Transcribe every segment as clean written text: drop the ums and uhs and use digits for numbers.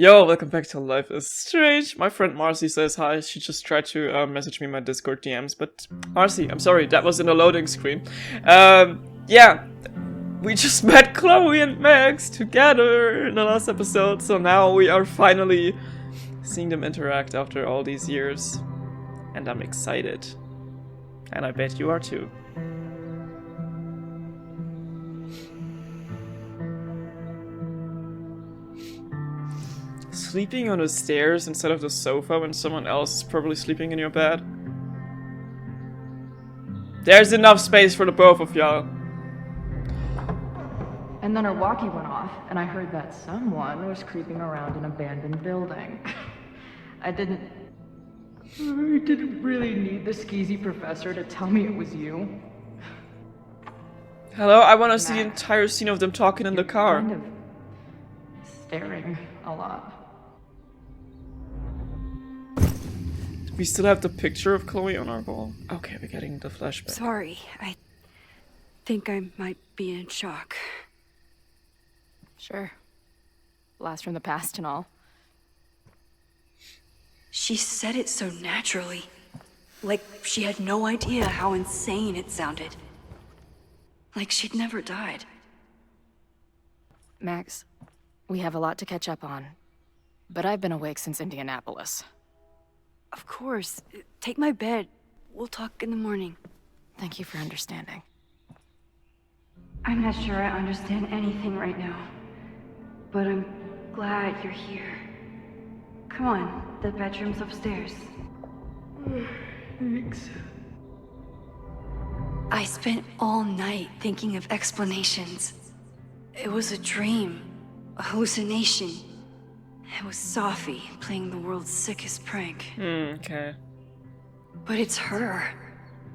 Yo, welcome back to Life is Strange. My friend Marcy says hi. She just tried to message me in my Discord DMs, but Marcy, I'm sorry, that was in a loading screen. Yeah, we just met Chloe and Max together in the last episode, so now we are finally seeing them interact after all these years. And I'm excited. And I bet you are too. Sleeping on the stairs instead of the sofa when someone else is probably sleeping in your bed. There's enough space for the both of y'all. And then her walkie went off, and I heard that someone was creeping around an abandoned building. I didn't really need the skeezy professor to tell me it was you. Hello, I want to see the entire scene of them talking in the car. Kind of staring a lot. We still have the picture of Chloe on our wall. Okay, we're getting the flashback. Sorry, I think I might be in shock. Sure. Blast from the past and all. She said it so naturally. Like she had no idea how insane it sounded. Like she'd never died. Max, we have a lot to catch up on, but I've been awake since Indianapolis. Of course. Take my bed. We'll talk in the morning. Thank you for understanding. I'm not sure I understand anything right now. But I'm glad you're here. Come on, the bedroom's upstairs. Thanks. I spent all night thinking of explanations. It was a dream, a hallucination. It was Sophie playing the world's sickest prank. Okay. But it's her.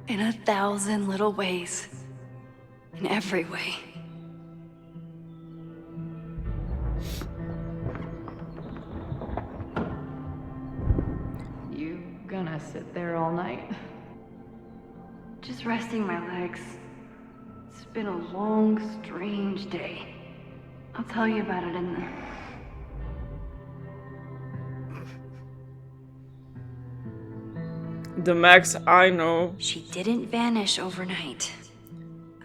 In 1,000 little ways. In every way. You gonna sit there all night? Just resting my legs. It's been a long, strange day. I'll tell you about it in the... The Max I know. She didn't vanish overnight.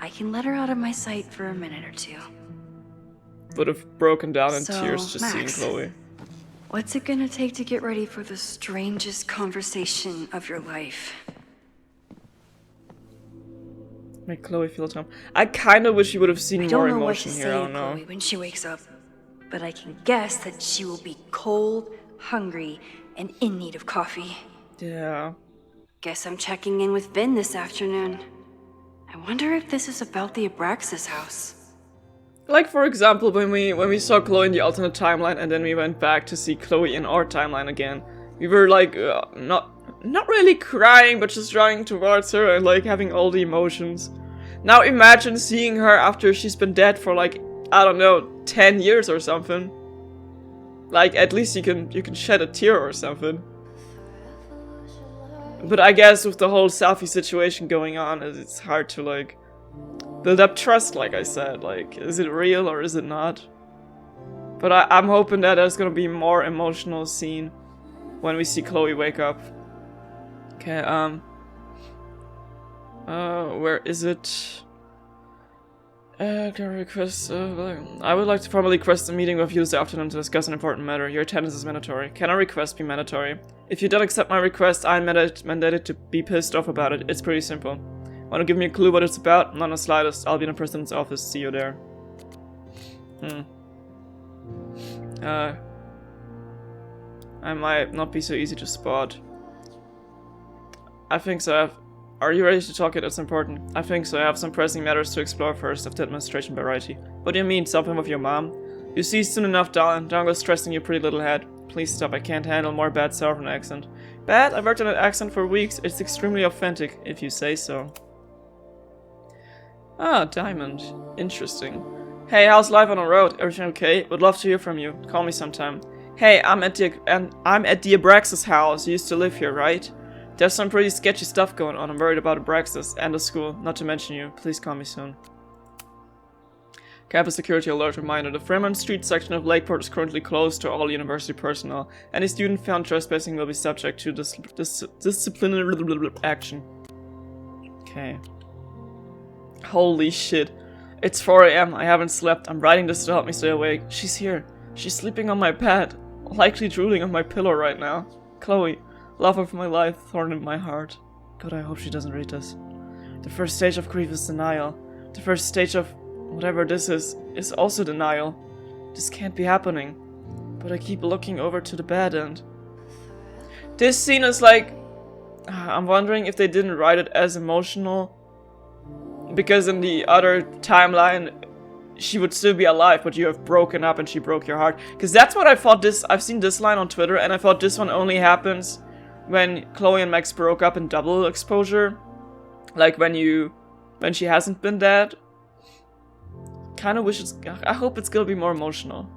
I can let her out of my sight for a minute or two. Would have broken down in So, tears just Max, seeing Chloe. What's it gonna take to get ready for the strangest conversation of your life? Make Chloe feel at home. I kind of wish you would have seen I more don't know what emotion to here. say I to don't know. Chloe when she wakes up, but I can guess that she will be cold, hungry, and in need of coffee. Yeah. Guess I'm checking in with Vin this afternoon. I wonder if this is about the Abraxas house. Like for example, when we saw Chloe in the alternate timeline, and then we went back to see Chloe in our timeline again. We were like not really crying, but just drawing towards her and like having all the emotions. Now imagine seeing her after she's been dead for like, I don't know, 10 years or something. Like at least you can shed a tear or something. But I guess with the whole selfie situation going on, it's hard to like build up trust, like I said. Like, is it real or is it not? But I'm hoping that there's gonna be more emotional scene when we see Chloe wake up. Okay, where is it? Can I request, I would like to formally request a meeting with you this afternoon to discuss an important matter. Your attendance is mandatory. Can our request be mandatory? If you don't accept my request, I'm mandated to be pissed off about it. It's pretty simple. Want to give me a clue what it's about? Not the slightest. I'll be in the president's office. See you there. I might not be so easy to spot. I think so. Are you ready to talk it? It's important. I think so. I have some pressing matters to explore first, of the administration variety. What do you mean, something with your mom? You see, soon enough, darling. Don't go stressing your pretty little head. Please stop, I can't handle more bad Southern accent. Bad? I've worked on that accent for weeks. It's extremely authentic, if you say so. Ah, Diamond. Interesting. Hey, how's life on the road? Everything okay? Would love to hear from you. Call me sometime. Hey, I'm at the Abraxas house. You used to live here, right? There's some pretty sketchy stuff going on. I'm worried about Abraxas and the school, not to mention you. Please call me soon. Campus security alert reminder. The Fremont Street section of Lakeport is currently closed to all university personnel. Any student found trespassing will be subject to disciplinary action. Okay. Holy shit. It's 4 AM. I haven't slept. I'm writing this to help me stay awake. She's here. She's sleeping on my bed. Likely drooling on my pillow right now. Chloe. Love of my life. Thorn in my heart. God, I hope she doesn't read this. The first stage of grief is denial. The first stage of whatever this is also denial. This can't be happening. But I keep looking over to the bed and... This scene is like... I'm wondering if they didn't write it as emotional. Because in the other timeline, she would still be alive, but you have broken up and she broke your heart. Because that's what I thought this... I've seen this line on Twitter and I thought this one only happens when Chloe and Max broke up in double exposure. Like when she hasn't been dead. Kinda wish it's... I hope it's gonna be more emotional.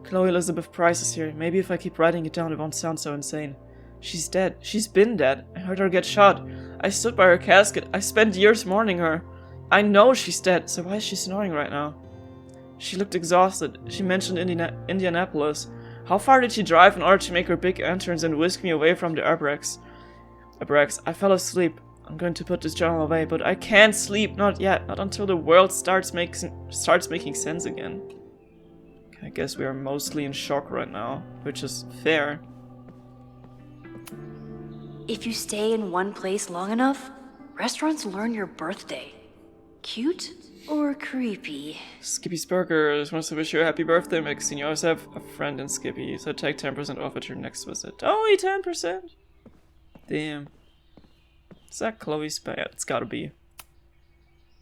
Chloe Elizabeth Price is here. Maybe if I keep writing it down it won't sound so insane. She's dead. She's been dead. I heard her get shot. I stood by her casket. I spent years mourning her. I know she's dead, so why is she snoring right now? She looked exhausted. She mentioned Indianapolis. How far did she drive in order to make her big entrance and whisk me away from the Abrex? I fell asleep. I'm going to put this journal away, but I can't sleep, not yet, not until the world starts making sense again. I guess we are mostly in shock right now, which is fair. If you stay in one place long enough, restaurants learn your birthday. Cute or creepy? Skippy's Burgers wants to wish you a happy birthday, Max. You always have a friend in Skippy, so take 10% off at your next visit. Only 10%? Damn. Is that Chloe's bed? It's gotta be.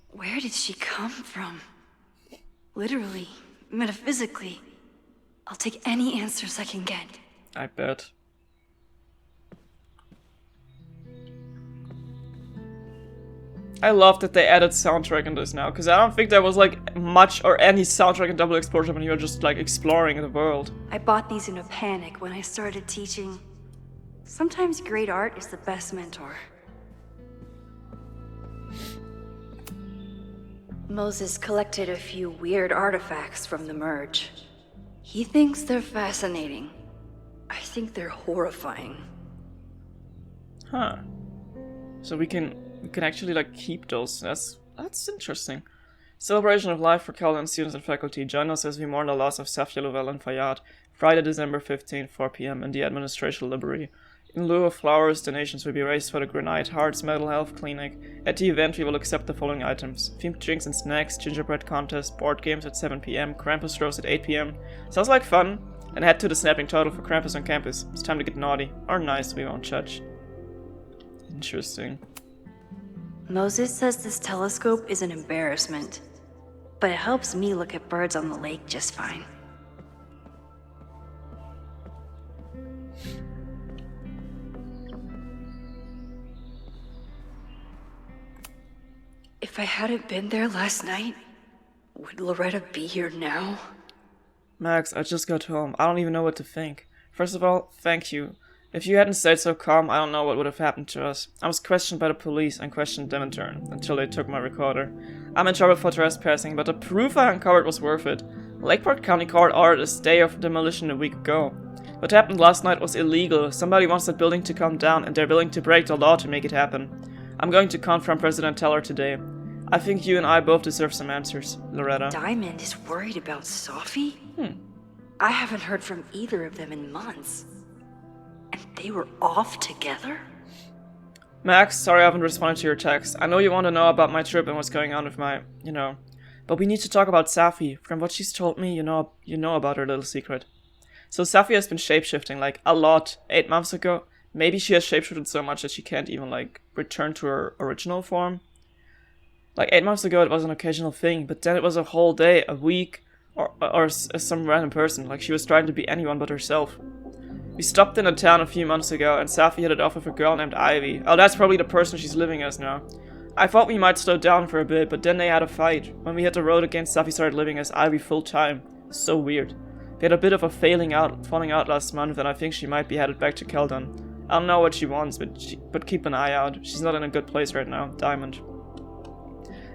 Where did she come from? Literally, metaphysically. I'll take any answers I can get. I bet. I love that they added soundtrack in this now, because I don't think there was like much or any soundtrack in Double Exposure when you were just like exploring the world. I bought these in a panic when I started teaching. Sometimes great art is the best mentor. Moses collected a few weird artifacts from the merge. He thinks they're fascinating. I think they're horrifying. Huh. So we can actually like keep those. That's interesting. Celebration of life for Caledon students and faculty. Join us as we mourn the loss of Safia Lovell and Fayyad. Friday, December 15th, 4 p.m. in the Administration Library. In lieu of flowers, donations will be raised for the Grenade Hearts Mental Health Clinic. At the event, we will accept the following items: themed drinks and snacks, gingerbread contest, board games at 7 p.m, Krampus roast at 8 p.m. Sounds like fun. And head to the snapping turtle for Krampus on campus. It's time to get naughty. Or nice, we won't judge. Interesting. Moses says this telescope is an embarrassment, but it helps me look at birds on the lake just fine. If I hadn't been there last night, would Loretta be here now? Max, I just got home. I don't even know what to think. First of all, thank you. If you hadn't stayed so calm, I don't know what would have happened to us. I was questioned by the police and questioned them in turn, until they took my recorder. I'm in trouble for trespassing, but the proof I uncovered was worth it. Lakeport County Court ordered a stay of demolition a week ago. What happened last night was illegal. Somebody wants that building to come down, and they're willing to break the law to make it happen. I'm going to confront President Teller today. I think you and I both deserve some answers, Loretta. Diamond is worried about Sophie? I haven't heard from either of them in months. And they were off together? Max, sorry I haven't responded to your text. I know you want to know about my trip and what's going on with my, But we need to talk about Safi. From what she's told me, you know about her little secret. So Safi has been shapeshifting, like, a lot. 8 months ago. Maybe she has shapeshifted so much that she can't even, like, return to her original form. Like, 8 months ago it was an occasional thing, but then it was a whole day, a week, or some random person. Like, she was trying to be anyone but herself. We stopped in a town a few months ago, and Safi hit it off with a girl named Ivy. Oh, that's probably the person she's living as now. I thought we might slow down for a bit, but then they had a fight. When we hit the road again, Safi started living as Ivy full time. So weird. We had a bit of a falling out last month, and I think she might be headed back to Caledon. I don't know what she wants, but keep an eye out. She's not in a good place right now. Diamond.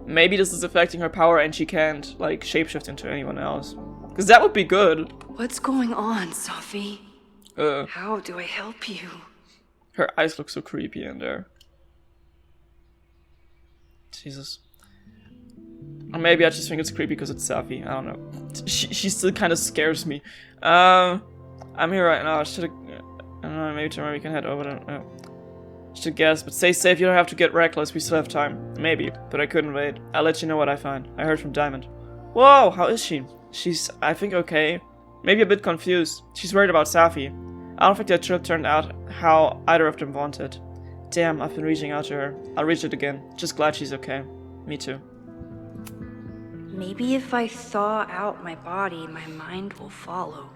maybe this is affecting her power and she can't, like, shapeshift into anyone else. Because that would be good. What's going on, Sophie? How do I help you? Her eyes look so creepy in there. Jesus. Or maybe I just think it's creepy because it's Safi. I don't know. She still kind of scares me. I'm here right now. I don't know, maybe tomorrow we can head over to... Should guess, but stay safe. You don't have to get reckless. We still have time. Maybe, but I couldn't wait. I'll let you know what I find. I heard from Diamond. Whoa, how is she? She's, I think, okay. Maybe a bit confused. She's worried about Safi. I don't think that trip turned out how either of them wanted. Damn, I've been reaching out to her. I'll reach it again. Just glad she's okay. Me too. Maybe if I thaw out my body, my mind will follow.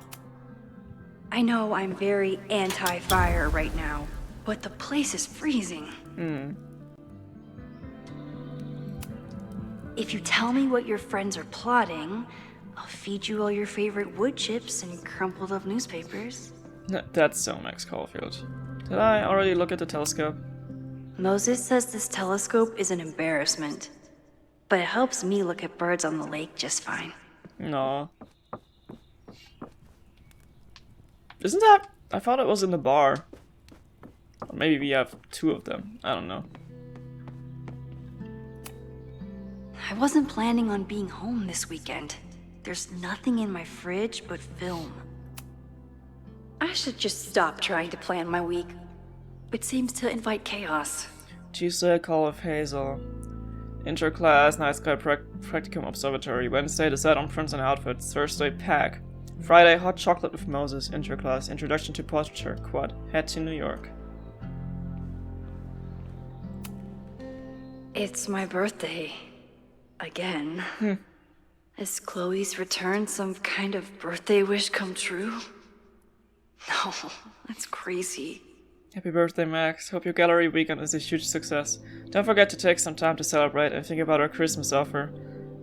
I know I'm very anti-fire right now, but the place is freezing. If you tell me what your friends are plotting, I'll feed you all your favorite wood chips and crumpled up newspapers. That's so Max Caulfield. Did I already look at the telescope? Moses says this telescope is an embarrassment, but it helps me look at birds on the lake just fine. No. Isn't that... I thought it was in the bar. Or maybe we have two of them. I don't know. I wasn't planning on being home this weekend. There's nothing in my fridge but film. I should just stop trying to plan my week. It seems to invite chaos. Tuesday, Call of Hazel. Interclass, Night Sky Practicum Observatory. Wednesday, Decide on Prints and Outfits. Thursday, Pack. Friday, Hot Chocolate with Moses. Interclass, Introduction to Portraiture. Quad. Head to New York. It's my birthday. Again. Is Chloe's return some kind of birthday wish come true? No, that's crazy. Happy birthday, Max. Hope your gallery weekend is a huge success. Don't forget to take some time to celebrate and think about our Christmas offer.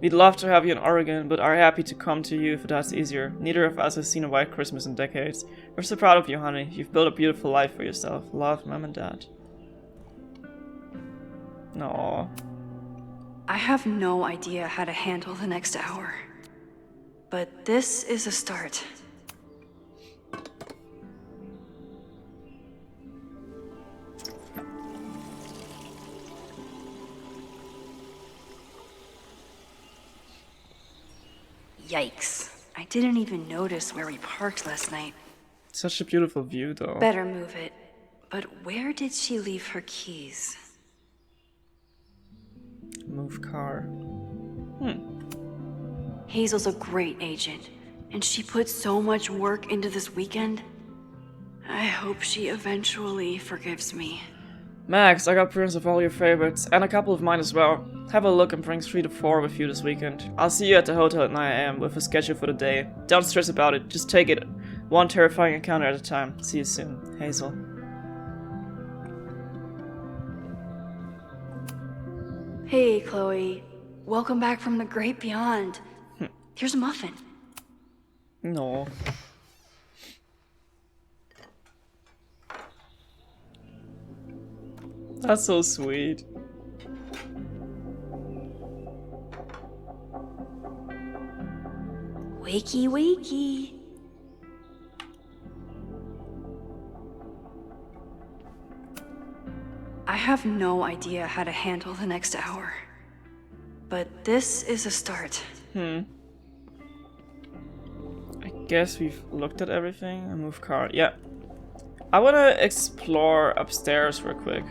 We'd love to have you in Oregon, but are happy to come to you if that's easier. Neither of us has seen a white Christmas in decades. We're so proud of you, honey. You've built a beautiful life for yourself. Love, Mom and Dad. No. I have no idea how to handle the next hour. But this is a start. Yikes. I didn't even notice where we parked last night. Such a beautiful view, though. Better move it. But where did she leave her keys? Move car. Hazel's a great agent, and she put so much work into this weekend. I hope she eventually forgives me. Max, I got prints of all your favorites, and a couple of mine as well. Have a look and bring 3 to 4 with you this weekend. I'll see you at the hotel at 9 AM with a schedule for the day. Don't stress about it, just take it one terrifying encounter at a time. See you soon, Hazel. Hey, Chloe. Welcome back from the great beyond. Here's a muffin. No. That's so sweet. Wakey, wakey. I have no idea how to handle the next hour. But this is a start. I guess we've looked at everything. A move car. Yeah. I want to explore upstairs real quick.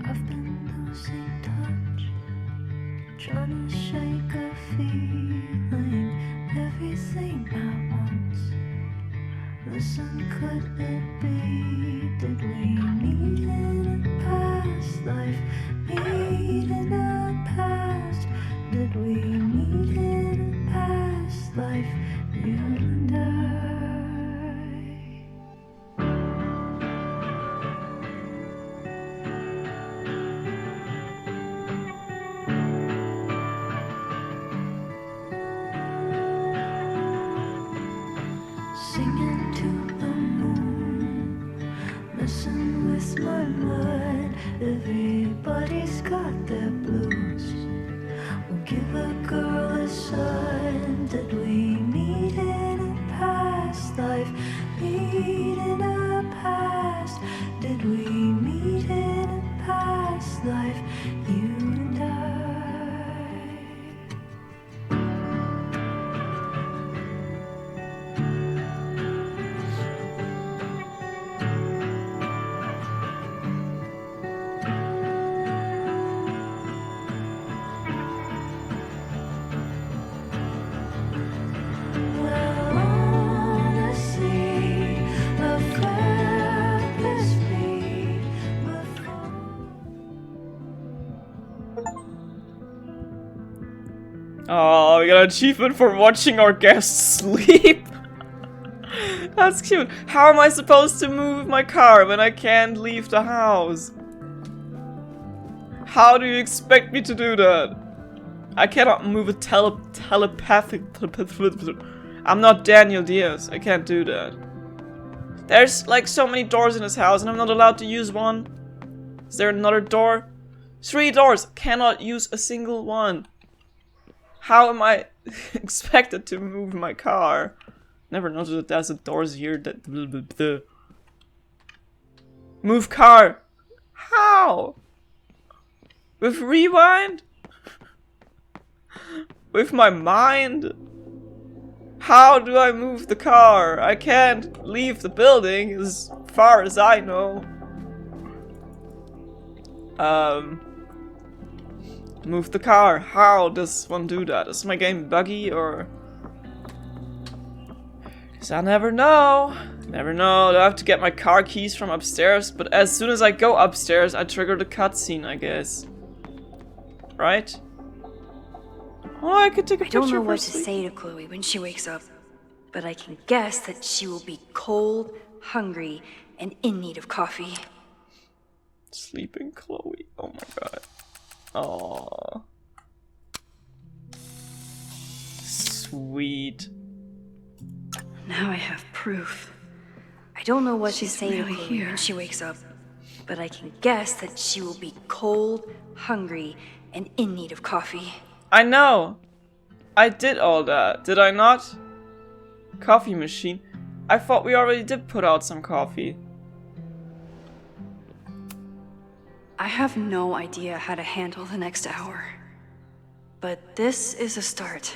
I've been losing touch, trying to shake a feeling, everything at once. Listen, could it be? Did we meet in a past life? Meet in a past? Did we meet in a past life? You and I. mud. Everybody's got their blues. We'll give a girl a son. Did we meet in a past life? Meet in a past. Did we meet in a past life? You and I. Well, honestly, I felt this beat before. Oh, we got an achievement for watching our guests sleep. That's cute. How am I supposed to move my car when I can't leave the house? How do you expect me to do that? I cannot move a telepathic. I'm not Daniel Diaz. I can't do that. There's like so many doors in this house and I'm not allowed to use one. Is there another door? 3 doors. Cannot use a single one. How am I expected to move my car? Never noticed that there's a doors here that move car. How? With rewind? With my mind? How do I move the car? I can't leave the building as far as I know. Move the car. How does one do that? Is my game buggy or... Cause I never know. Never know. I have to get my car keys from upstairs, but as soon as I go upstairs, I trigger the cutscene, I guess. Right? Oh, I could take a picture. I don't know for what to sleep. say to Chloe when she wakes up, but I can guess that she will be cold, hungry, and in need of coffee. Sleeping Chloe. Oh my god. Aww. Sweet. Now I have proof. I don't know what to say to really Chloe here. when she wakes up, but I can guess that she will be cold, hungry, and in need of coffee. I know. I did all that. Did I not? Coffee machine. I thought we already did put out some coffee. I have no idea how to handle the next hour, but this is a start.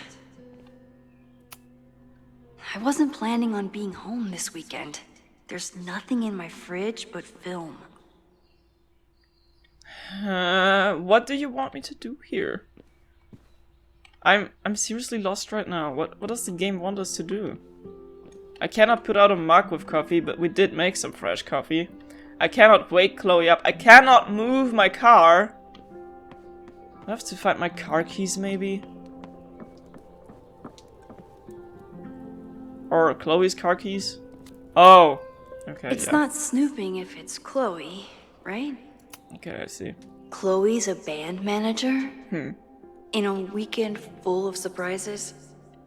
I wasn't planning on being home this weekend. There's nothing in my fridge but film. What do you want me to do here? I'm seriously lost right now. What does the game want us to do? I cannot put out a mug with coffee, but we did make some fresh coffee. I cannot wake Chloe up. I cannot move my car. I have to find my car keys, maybe? Or Chloe's car keys? Oh, okay. It's not snooping if it's Chloe, right? Okay, I see. Chloe's a band manager? Hmm. In a weekend full of surprises?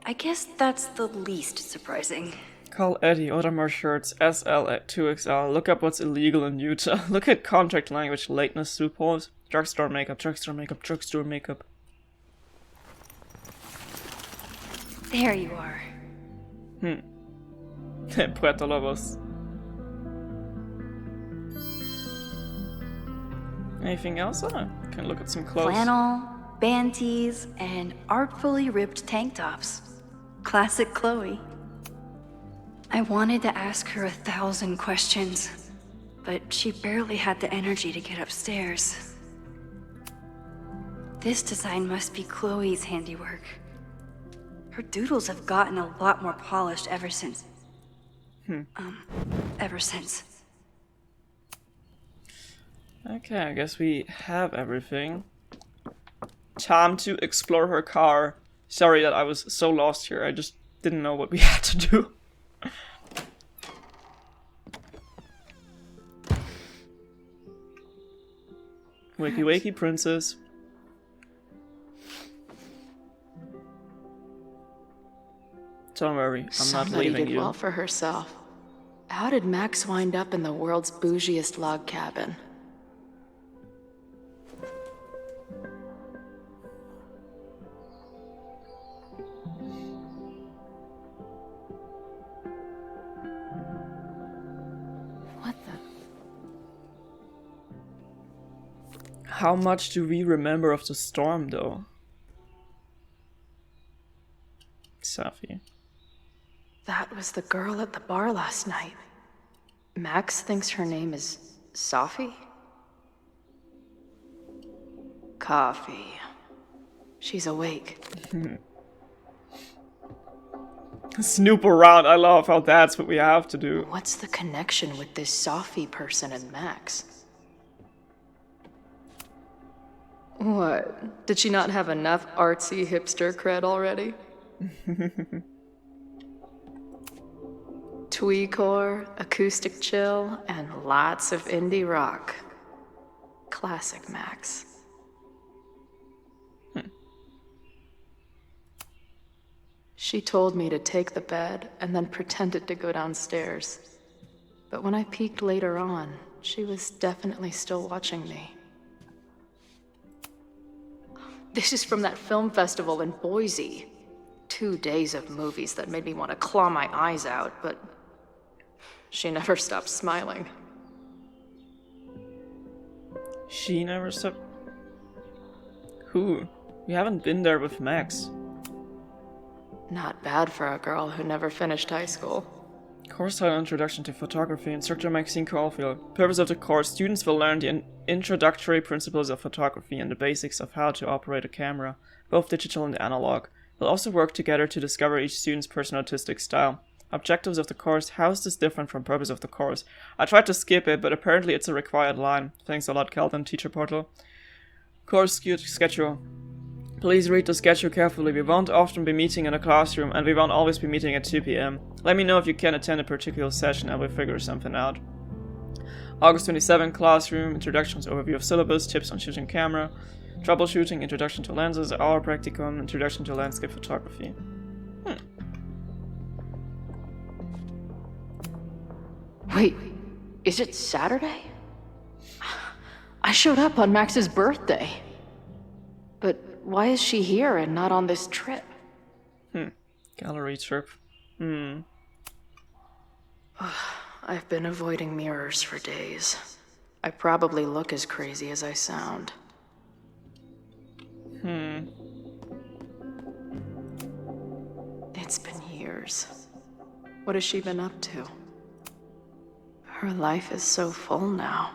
I guess that's the least surprising. Call Eddie, order more shirts, SL2XL, look up what's illegal in Utah, look at contract language, lateness loopholes, drugstore makeup, drugstore makeup, drugstore makeup. There you are. Pretalobos. Anything else? Oh, can look at some clothes. Flannel, band tees, and artfully ripped tank tops. Classic Chloe. I wanted to ask her 1,000 questions, but she barely had the energy to get upstairs. This design must be Chloe's handiwork. Her doodles have gotten a lot more polished ever since. Ever since. Okay, I guess we have everything. Time to explore her car. Sorry that I was so lost here, I just didn't know what we had to do. Wakey wakey princess. Don't worry, I'm not Somebody leaving did you. well for herself. How did Max wind up in the world's bougiest log cabin? How much do we remember of the storm, though? Safi. That was the girl at the bar last night. Max thinks her name is Safi? Coffee. She's awake. Snoop around. I love how that's what we have to do. What's the connection with this Safi person and Max? What? Did she not have enough artsy hipster cred already? Tweecore, acoustic chill, and lots of indie rock. Classic Max. She told me to take the bed and then pretended to go downstairs. But when I peeked later on, she was definitely still watching me. This is from that film festival in Boise. 2 days of movies that made me want to claw my eyes out, but she never stopped smiling. She never stopped. Who? We haven't been there with Max. Not bad for a girl who never finished high school. Course title Introduction to Photography, Instructor Max Caulfield. Purpose of the course: students will learn the introductory principles of photography and the basics of how to operate a camera, both digital and analog. We'll also work together to discover each student's personal artistic style. Objectives of the course: how is this different from purpose of the course? I tried to skip it, but apparently it's a required line. Thanks a lot, Caledon Teacher Portal. Course schedule. Please read the schedule carefully. We won't often be meeting in a classroom, and we won't always be meeting at 2 p.m. Let me know if you can attend a particular session and we'll figure something out. August 27, classroom, introductions, overview of syllabus, tips on shooting camera, troubleshooting, introduction to lenses, hour practicum, introduction to landscape photography. Wait, is it Saturday? I showed up on Max's birthday. But why is she here and not on this trip? Gallery trip. I've been avoiding mirrors for days. I probably look as crazy as I sound. It's been years. What has she been up to? Her life is so full now.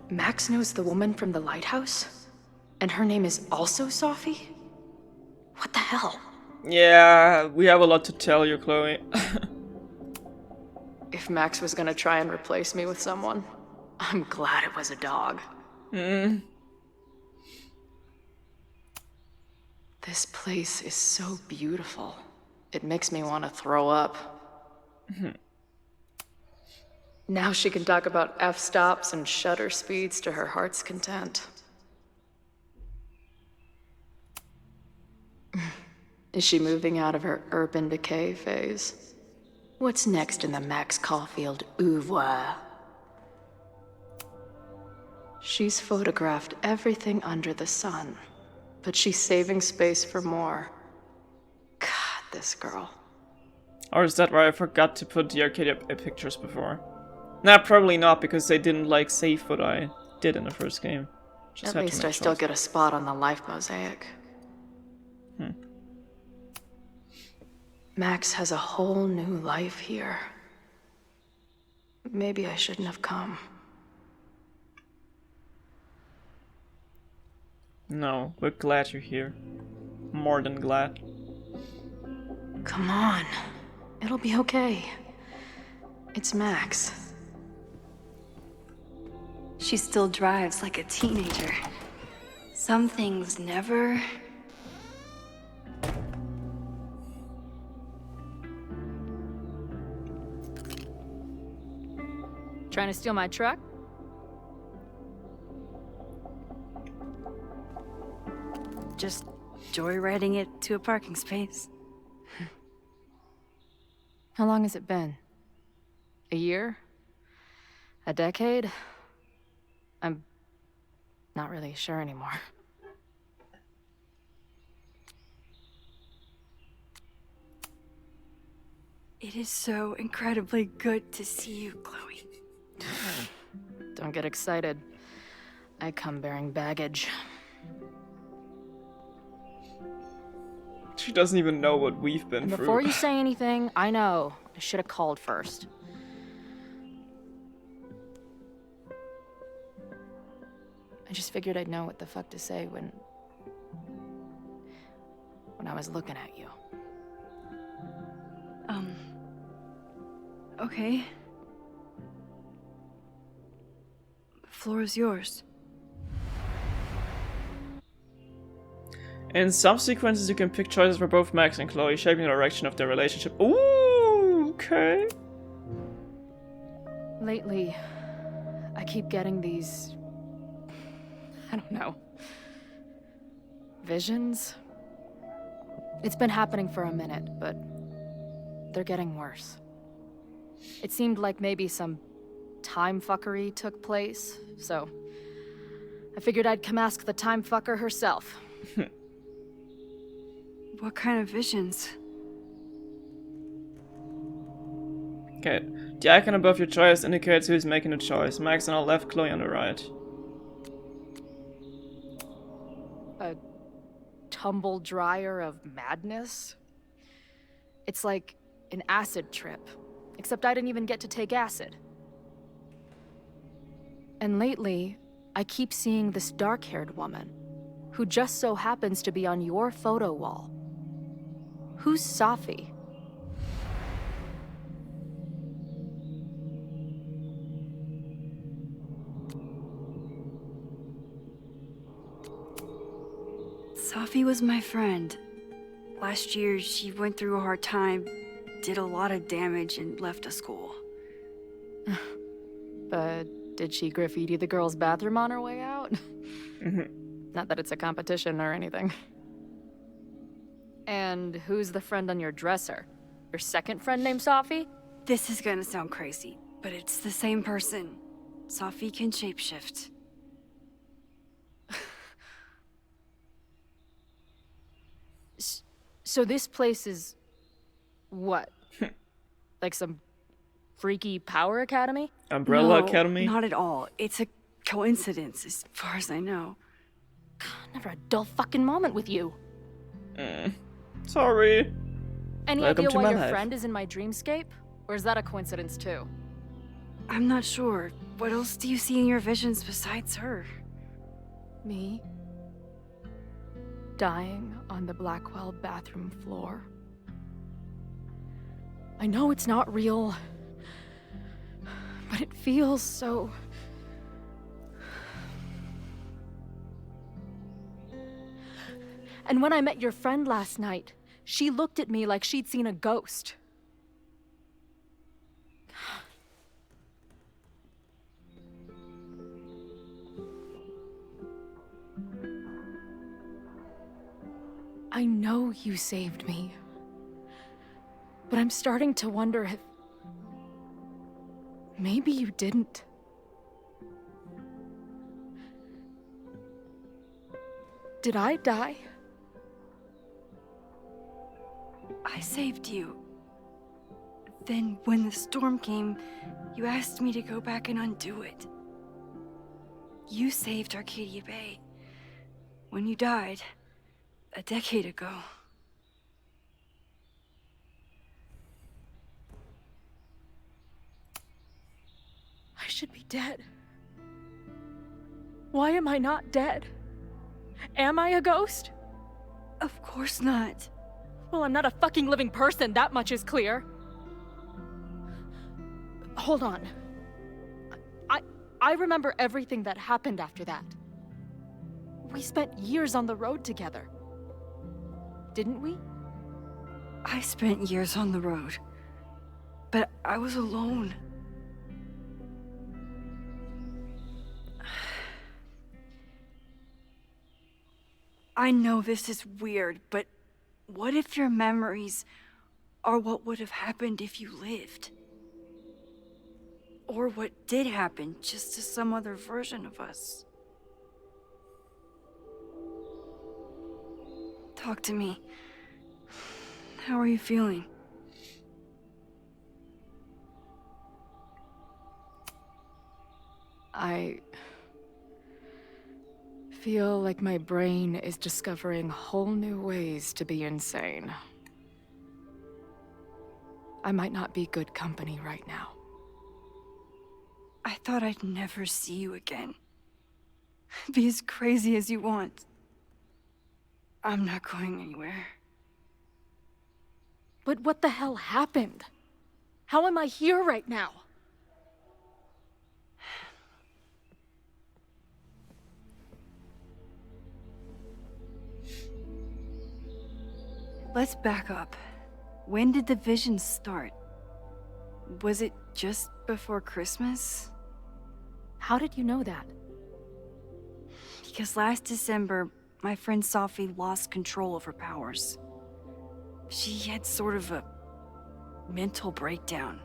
Max knows the woman from the lighthouse? And her name is also Sophie? What the hell? Yeah, we have a lot to tell you, Chloe. If Max was gonna try and replace me with someone, I'm glad it was a dog. This place is so beautiful. It makes me want to throw up. Now she can talk about f-stops and shutter speeds to her heart's content. Is she moving out of her urban decay phase? What's next in the Max Caulfield oeuvre? She's photographed everything under the sun, but she's saving space for more. God, this girl. Or is that why I forgot to put the arcade pictures before? Nah, probably not, because they didn't save what I did in the first game. At least I still get a spot on the life mosaic. Max has a whole new life here. Maybe I shouldn't have come. No, we're glad you're here. More than glad. Come on. It'll be okay. It's Max. She still drives like a teenager. Some things never... Trying to steal my truck? Just joyriding it to a parking space. How long has it been? A year? A decade? I'm not really sure anymore. It is so incredibly good to see you, Chloe. get excited. I come bearing baggage. She doesn't even know what we've been And through. before you say anything, I know. I should have called first. I just figured I'd know what the fuck to say when I was looking at you. Okay. The floor is yours. In some sequences, you can pick choices for both Max and Chloe, shaping the direction of their relationship. Ooh, okay. Lately, I keep getting these... I don't know. Visions? It's been happening for a minute, but they're getting worse. It seemed like maybe some time fuckery took place, so I figured I'd come ask the time fucker herself. What kind of visions? Okay. The icon above your choice indicates who's making the choice. Max on the left, Chloe on the right. A tumble dryer of madness? It's like an acid trip, except I didn't even get to take acid. And lately, I keep seeing this dark-haired woman, who just so happens to be on your photo wall. Who's Safi? Safi was my friend. Last year, she went through a hard time, did a lot of damage, and left the school. But did she graffiti the girls' bathroom on her way out? Not that it's a competition or anything. And who's the friend on your dresser? Your second friend named Safi? This is gonna sound crazy, but it's the same person. Safi can shapeshift. So this place is... what? Like some freaky power academy? Umbrella No, Academy? Not at all. It's a coincidence, as far as I know. Never a dull fucking moment with you. Sorry. Any Welcome idea to why my your life. friend is in my dreamscape? Or is that a coincidence too? I'm not sure. What else do you see in your visions besides her? Me? Dying on the Blackwell bathroom floor. I know it's not real, but it feels so... And when I met your friend last night, she looked at me like she'd seen a ghost. I know you saved me, but I'm starting to wonder if... maybe you didn't. Did I die? I saved you. Then, when the storm came, you asked me to go back and undo it. You saved Arcadia Bay. When you died, a decade ago. I should be dead. Why am I not dead? Am I a ghost? Of course not. Well, I'm not a fucking living person, that much is clear. Hold on. I remember everything that happened after that. We spent years on the road together. Didn't we? I spent years on the road. But I was alone. I know this is weird, but what if your memories are what would have happened if you lived? Or what did happen, just to some other version of us? Talk to me. How are you feeling? I feel like my brain is discovering whole new ways to be insane. I might not be good company right now. I thought I'd never see you again. Be as crazy as you want. I'm not going anywhere. But what the hell happened? How am I here right now? Let's back up. When did the visions start? Was it just before Christmas? How did you know that? Because last December, my friend Sophie lost control of her powers. She had sort of a mental breakdown.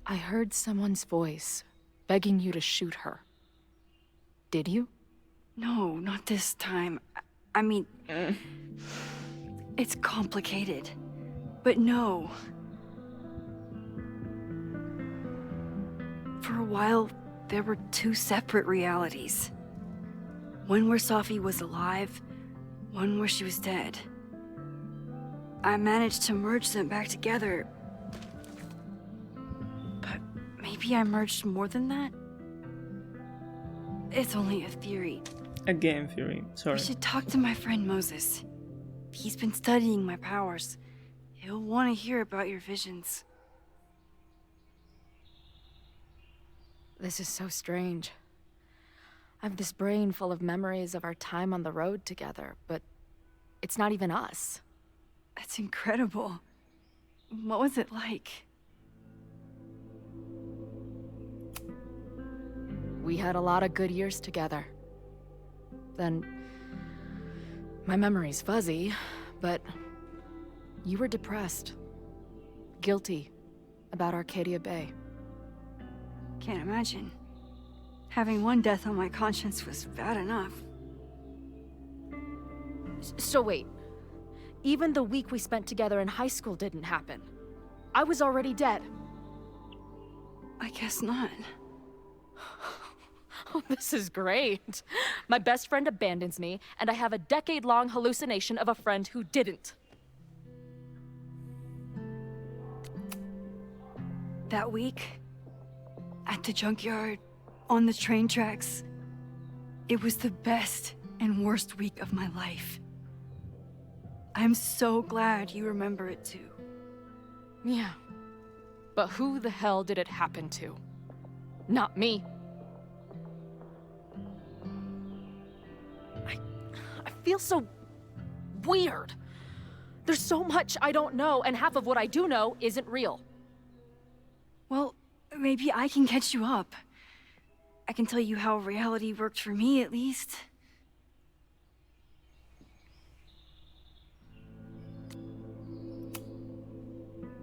I heard someone's voice, begging you to shoot her. Did you? No, not this time. I mean, it's complicated. But no. For a while, there were two separate realities. One where Sophie was alive, one where she was dead. I managed to merge them back together. But maybe I merged more than that? It's only a theory. A game theory, sorry. I should talk to my friend Moses. He's been studying my powers. He'll want to hear about your visions. This is so strange. I have this brain full of memories of our time on the road together, but it's not even us. That's incredible. What was it like? We had a lot of good years together. Then, my memory's fuzzy, but you were depressed, guilty about Arcadia Bay. Can't imagine. Having one death on my conscience was bad enough. So wait, even the week we spent together in high school didn't happen. I was already dead. I guess not. Oh, this is great. My best friend abandons me, and I have a decade-long hallucination of a friend who didn't. That week, at the junkyard, on the train tracks, it was the best and worst week of my life. I'm so glad you remember it too. Yeah. But who the hell did it happen to? Not me. I feel so weird. There's so much I don't know, and half of what I do know isn't real. Well, maybe I can catch you up. I can tell you how reality worked for me, at least.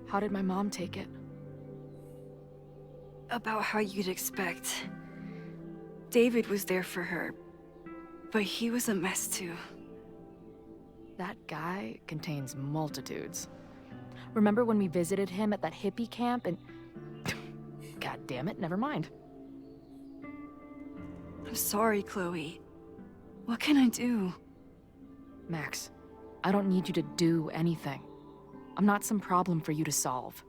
How did my mom take it? About how you'd expect. David was there for her, but he was a mess too. That guy contains multitudes. Remember when we visited him at that hippie camp and... God damn it, never mind. I'm sorry, Chloe. What can I do? Max, I don't need you to do anything. I'm not some problem for you to solve.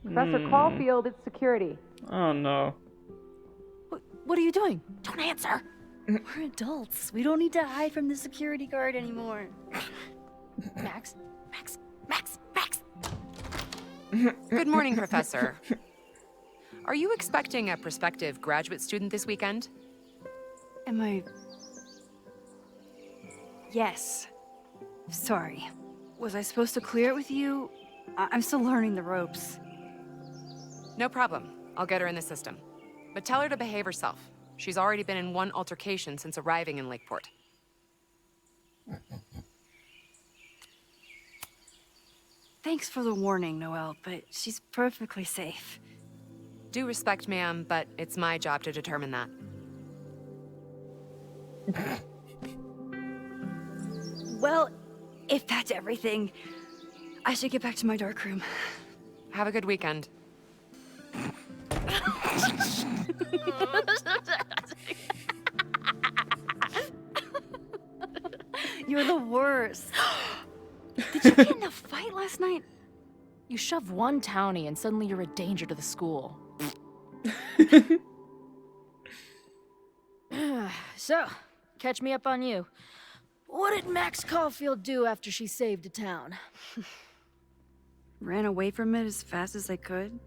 Professor Caulfield, it's security. Oh no. What are you doing? Don't answer! We're adults. We don't need to hide from the security guard anymore. Max. Good morning, Professor. Are you expecting a prospective graduate student this weekend? Am I... Yes. Sorry. Was I supposed to clear it with you? I'm still learning the ropes. No problem. I'll get her in the system. But tell her to behave herself. She's already been in one altercation since arriving in Lakeport. Thanks for the warning, Noelle, but she's perfectly safe. Due respect, ma'am, but it's my job to determine that. Well, if that's everything, I should get back to my dark room. Have a good weekend. You're the worst. Did you get in a fight last night? You shove one townie and suddenly you're a danger to the school. So, catch me up on you. What did Max Caulfield do after she saved a town? Ran away from it as fast as I could.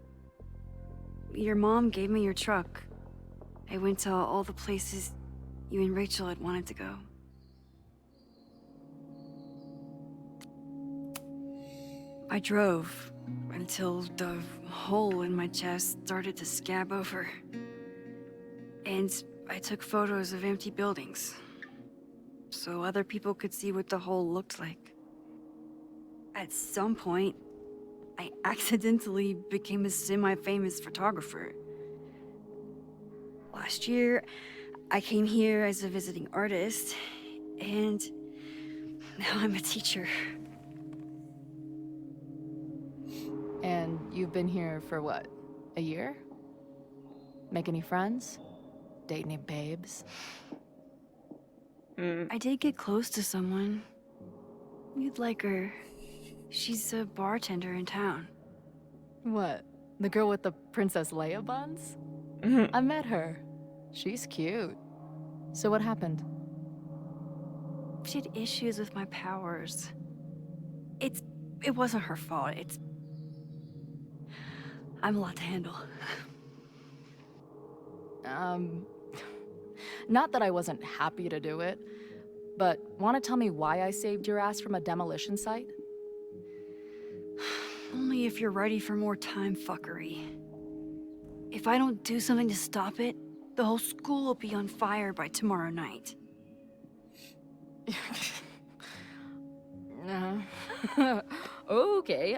Your mom gave me your truck. I went to all the places you and Rachel had wanted to go. I drove until the hole in my chest started to scab over. And I took photos of empty buildings, so other people could see what the hole looked like. At some point, I accidentally became a semi-famous photographer. Last year, I came here as a visiting artist, and now I'm a teacher. And you've been here for what? A year? Make any friends? Date any babes? I did get close to someone. You'd like her. She's a bartender in town. What? The girl with the Princess Leia buns? I met her. She's cute. So what happened? She had issues with my powers. It wasn't her fault. I'm a lot to handle. Not that I wasn't happy to do it, but want to tell me why I saved your ass from a demolition site? Only if you're ready for more time fuckery. If I don't do something to stop it, the whole school will be on fire by tomorrow night. Okay,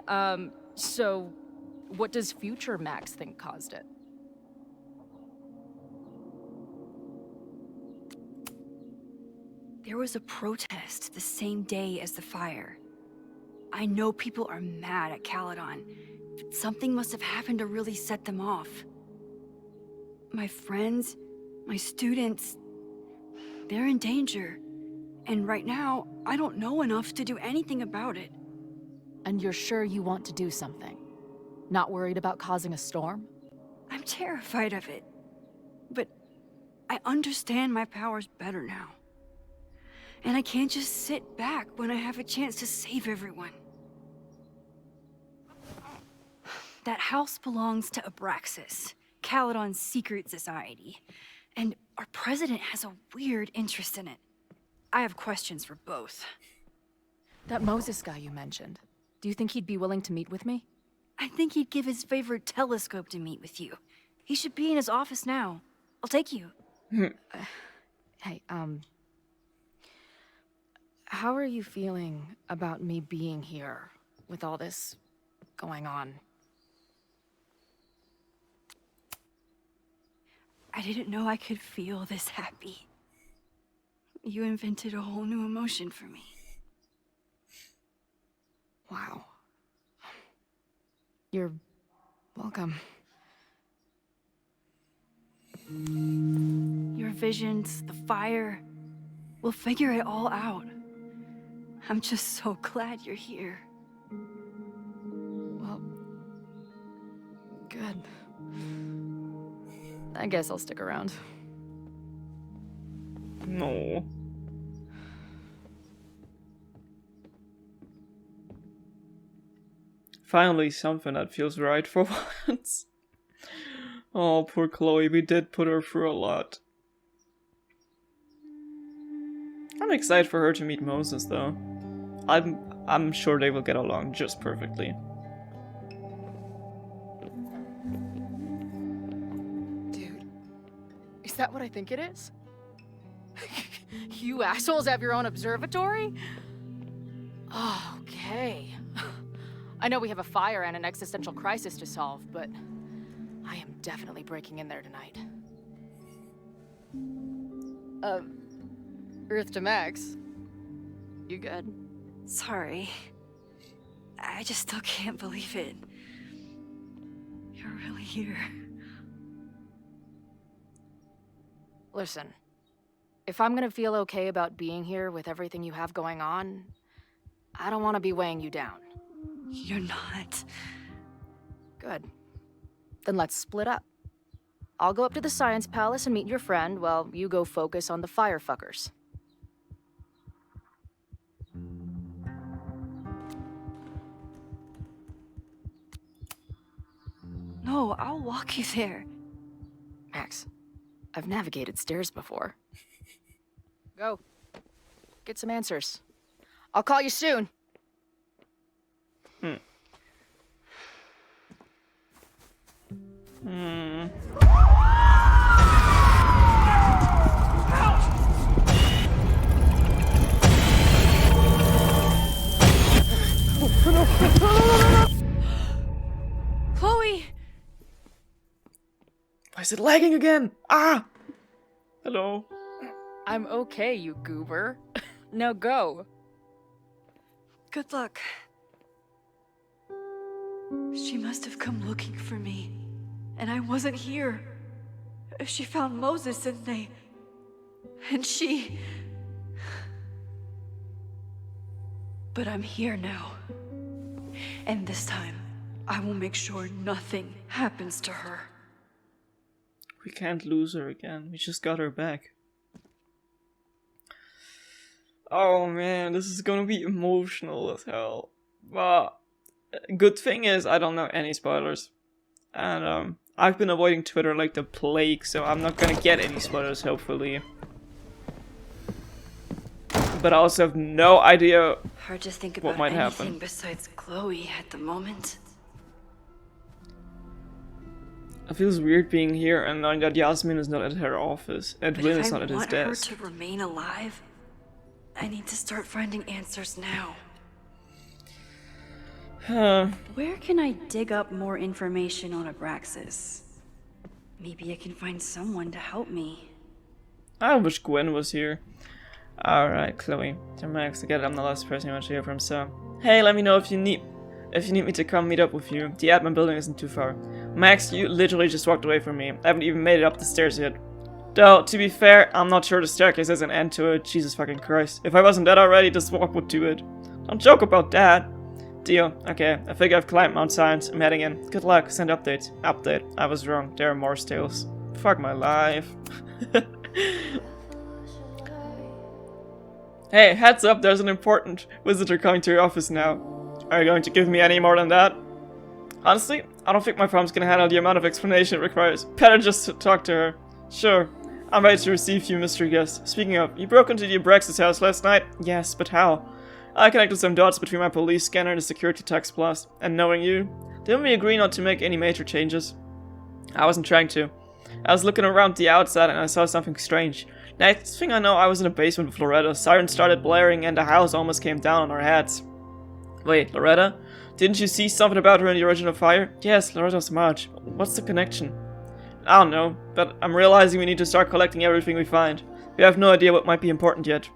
so what does future Max think caused it? There was a protest the same day as the fire. I know people are mad at Caledon, but something must have happened to really set them off. My friends, my students, they're in danger. And right now, I don't know enough to do anything about it. And you're sure you want to do something? Not worried about causing a storm? I'm terrified of it. But I understand my powers better now. And I can't just sit back when I have a chance to save everyone. That house belongs to Abraxas, Caledon's secret society. And our president has a weird interest in it. I have questions for both. That Moses guy you mentioned, do you think he'd be willing to meet with me? I think he'd give his favorite telescope to meet with you. He should be in his office now. I'll take you. Hey, how are you feeling about me being here with all this going on? I didn't know I could feel this happy. You invented a whole new emotion for me. Wow. You're welcome. Your visions, the fire, we'll figure it all out. I'm just so glad you're here. Well, good. I guess I'll stick around. No. Finally, something that feels right for once. Oh, poor Chloe, we did put her through a lot. I'm excited for her to meet Moses, though. I'm sure they will get along just perfectly. Dude, is that what I think it is? You assholes have your own observatory? Oh, okay. I know we have a fire and an existential crisis to solve, but I am definitely breaking in there tonight. Earth to Max. You good? Sorry. I just still can't believe it. You're really here. Listen, if I'm gonna feel okay about being here with everything you have going on, I don't want to be weighing you down. You're not. Good. Then let's split up. I'll go up to the Science Palace and meet your friend while you go focus on the firefuckers. No, I'll walk you there. Max, I've navigated stairs before. Go. Get some answers. I'll call you soon. Chloe! Why is it lagging again? Ah! Hello. I'm okay, you goober. Now go. Good luck. She must have come looking for me, and I wasn't here. She found Moses and she... But I'm here now. And this time, I will make sure nothing happens to her. We can't lose her again. We just got her back. Oh man, this is gonna be emotional as hell. But good thing is I don't know any spoilers. And I've been avoiding Twitter like the plague, so I'm not gonna get any spoilers, hopefully. But I also have no idea Hard to think what about might anything happen. besides Chloe at the moment. It feels weird being here and knowing that Yasmin is not at her office, and But Will if is I not at his want her desk. to remain alive, I need to start finding answers now. Where can I dig up more information on Abraxas? Maybe I can find someone to help me. I wish Gwen was here. Alright, Chloe. To Max, I get it, I'm the last person you want to hear from, so... Hey, let me know if you need me to come meet up with you. The admin building isn't too far. Max, you literally just walked away from me. I haven't even made it up the stairs yet. Though, to be fair, I'm not sure the staircase has an end to it. Jesus fucking Christ. If I wasn't dead already, this walk would do it. Don't joke about that. Deal. Okay, I think I've climbed Mount Science. I'm heading in. Good luck. Send update. Update. I was wrong. There are more tales. Fuck my life. Hey, heads up, there's an important visitor coming to your office now. Are you going to give me any more than that? Honestly, I don't think my farm's gonna handle the amount of explanation it requires. Better just to talk to her. Sure, I'm ready to receive you, mystery guest. Speaking of, you broke into the Abraxas house last night? Yes, but how? I connected some dots between my police scanner and the security text blast. And knowing you, didn't we agree not to make any major changes? I wasn't trying to. I was looking around the outside and I saw something strange. Next thing I know, I was in the basement with Loretta. Sirens started blaring and the house almost came down on our heads. Wait, Loretta? Didn't you see something about her in the original fire? Yes, Loretta's Marge. What's the connection? I don't know, but I'm realizing we need to start collecting everything we find. We have no idea what might be important yet.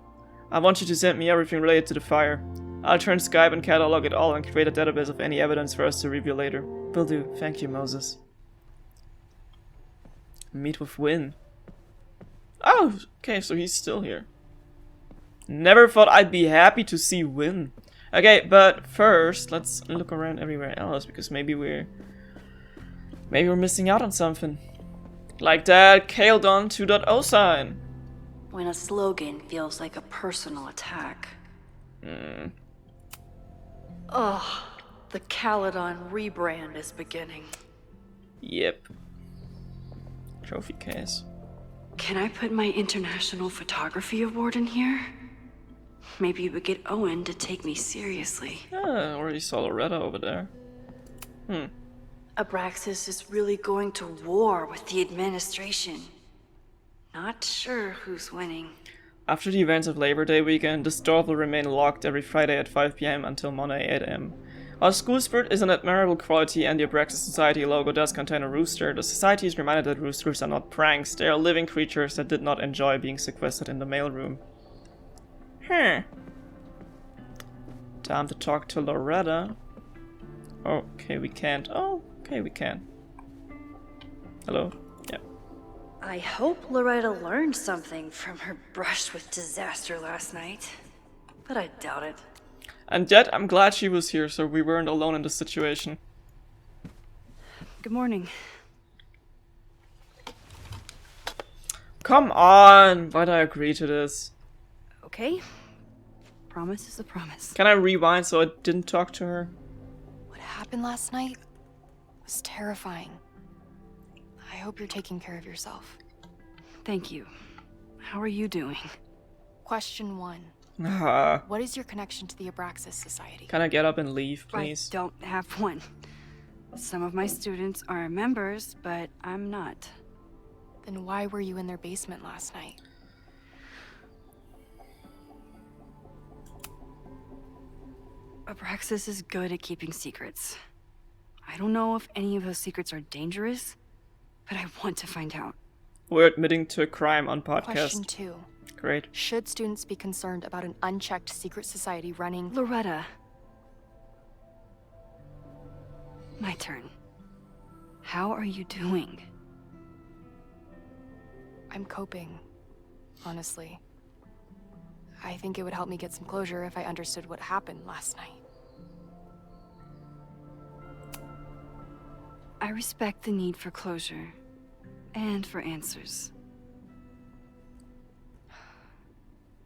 I want you to send me everything related to the fire. I'll turn Skype and catalog it all and create a database of any evidence for us to review later. Will do. Thank you, Moses. Meet with Wynn. Oh, okay, so he's still here. Never thought I'd be happy to see Wynn. Okay, but first, let's look around everywhere else, because maybe we're missing out on something. Like that Caledon 2.0 sign. When a slogan feels like a personal attack. Ugh, the Caledon rebrand is beginning. Yep. Trophy case. Can I put my International Photography Award in here? Maybe it would get Owen to take me seriously. Ah, I already saw Loretta over there. Abraxas is really going to war with the administration. Not sure who's winning. After the events of Labor Day weekend, the store will remain locked every Friday at 5 PM until Monday 8 AM. Our school spirit is an admirable quality and the Abraxas Society logo does contain a rooster. The society is reminded that roosters are not pranks, they are living creatures that did not enjoy being sequestered in the mailroom. Time to talk to Loretta. Okay, we can't. Oh, okay, we can. Hello? Yeah. I hope Loretta learned something from her brush with disaster last night. But I doubt it. And yet, I'm glad she was here, so we weren't alone in this situation. Good morning. Come on! Why'd I agree to this? Okay. Promise is a promise. Can I rewind so I didn't talk to her? What happened last night was terrifying. I hope you're taking care of yourself. Thank you. How are you doing? Question 1. Ah, What is your connection to the Abraxas Society? can I get up and leave, please? I don't have one. Some of my students are members, but I'm not. Then why were you in their basement last night? Abraxas is good at keeping secrets. I don't know if any of those secrets are dangerous, but I want to find out. We're admitting to a crime on podcast. Question 2. Great. Should students be concerned about an unchecked secret society running... Loretta. My turn. How are you doing? I'm coping, honestly. I think it would help me get some closure if I understood what happened last night. I respect the need for closure. And for answers.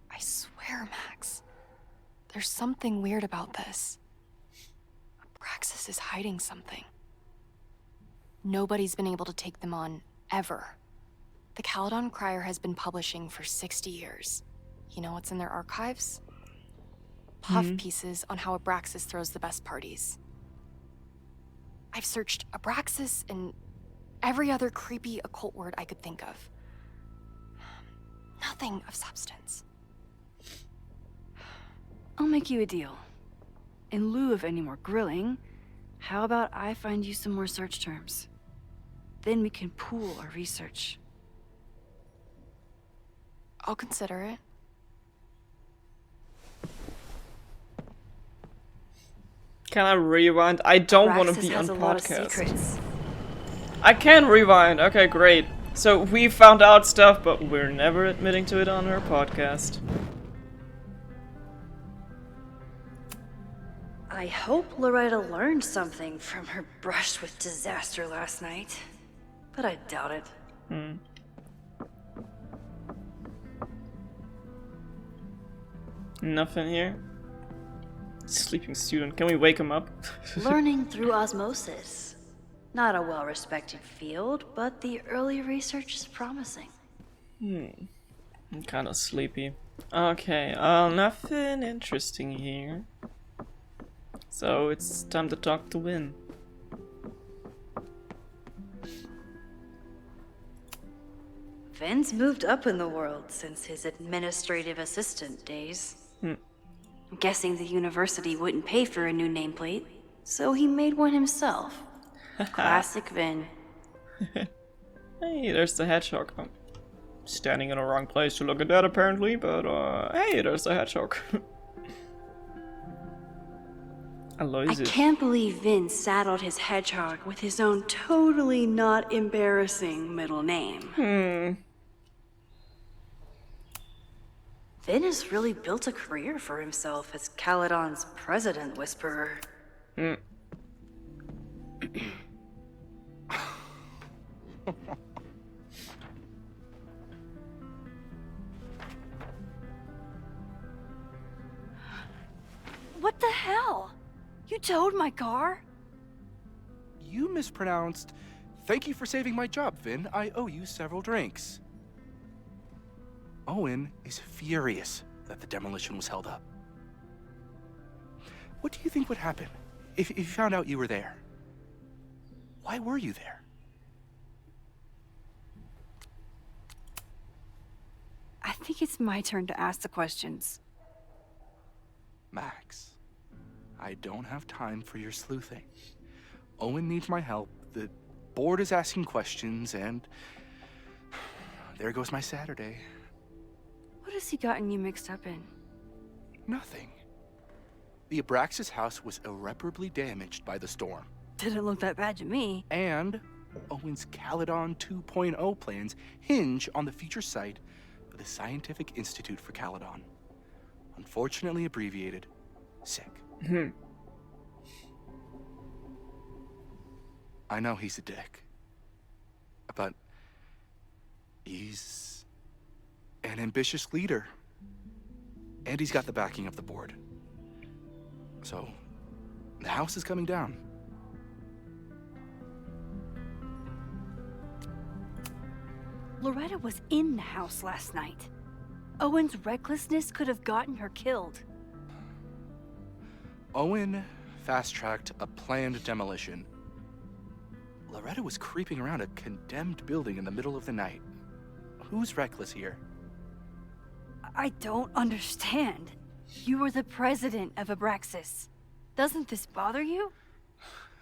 I swear, Max. There's something weird about this. Abraxas is hiding something. Nobody's been able to take them on, ever. The Caledon Crier has been publishing for 60 years. You know what's in their archives? Puff pieces on how Abraxas throws the best parties. I've searched Abraxas and every other creepy occult word I could think of. Nothing of substance. I'll make you a deal. In lieu of any more grilling, how about I find you some more search terms? Then we can pool our research. I'll consider it. Can I rewind? I don't want to Abraxas be on has a lot of podcast. secrets. I can rewind. Okay, great. So we found out stuff, but we're never admitting to it on her podcast. I hope Loretta learned something from her brush with disaster last night. But I doubt it. Nothing here. Sleeping student. Can we wake him up? Learning through osmosis. Not a well-respected field, but the early research is promising. I'm kind of sleepy. Okay, nothing interesting here. So it's time to talk to Win. Vin's moved up in the world since his administrative assistant days. I'm guessing the university wouldn't pay for a new nameplate, so he made one himself. Classic Vin. Hey, there's the hedgehog. I'm standing in the wrong place to look at that apparently, but hey, there's the hedgehog. I love I it. can't believe Vin saddled his hedgehog with his own totally not embarrassing middle name. Vin has really built a career for himself as Caledon's president whisperer. What the hell? You towed my car? You mispronounced. Thank you for saving my job, Vin. I owe you several drinks. Owen is furious that the demolition was held up. What do you think would happen if you found out you were there? Why were you there? I think it's my turn to ask the questions. Max, I don't have time for your sleuthing. Owen needs my help, the board is asking questions, and there goes my Saturday. What has he gotten you mixed up in? Nothing. The Abraxas house was irreparably damaged by the storm. Didn't look that bad to me. And Owen's Caledon 2.0 plans hinge on the future site of the Scientific Institute for Caledon. Unfortunately abbreviated, SICK. I know he's a dick, but he's an ambitious leader. And he's got the backing of the board. So, the house is coming down. Loretta was in the house last night. Owen's recklessness could have gotten her killed. Owen fast-tracked a planned demolition. Loretta was creeping around a condemned building in the middle of the night. Who's reckless here? I don't understand. You were the president of Abraxas. Doesn't this bother you?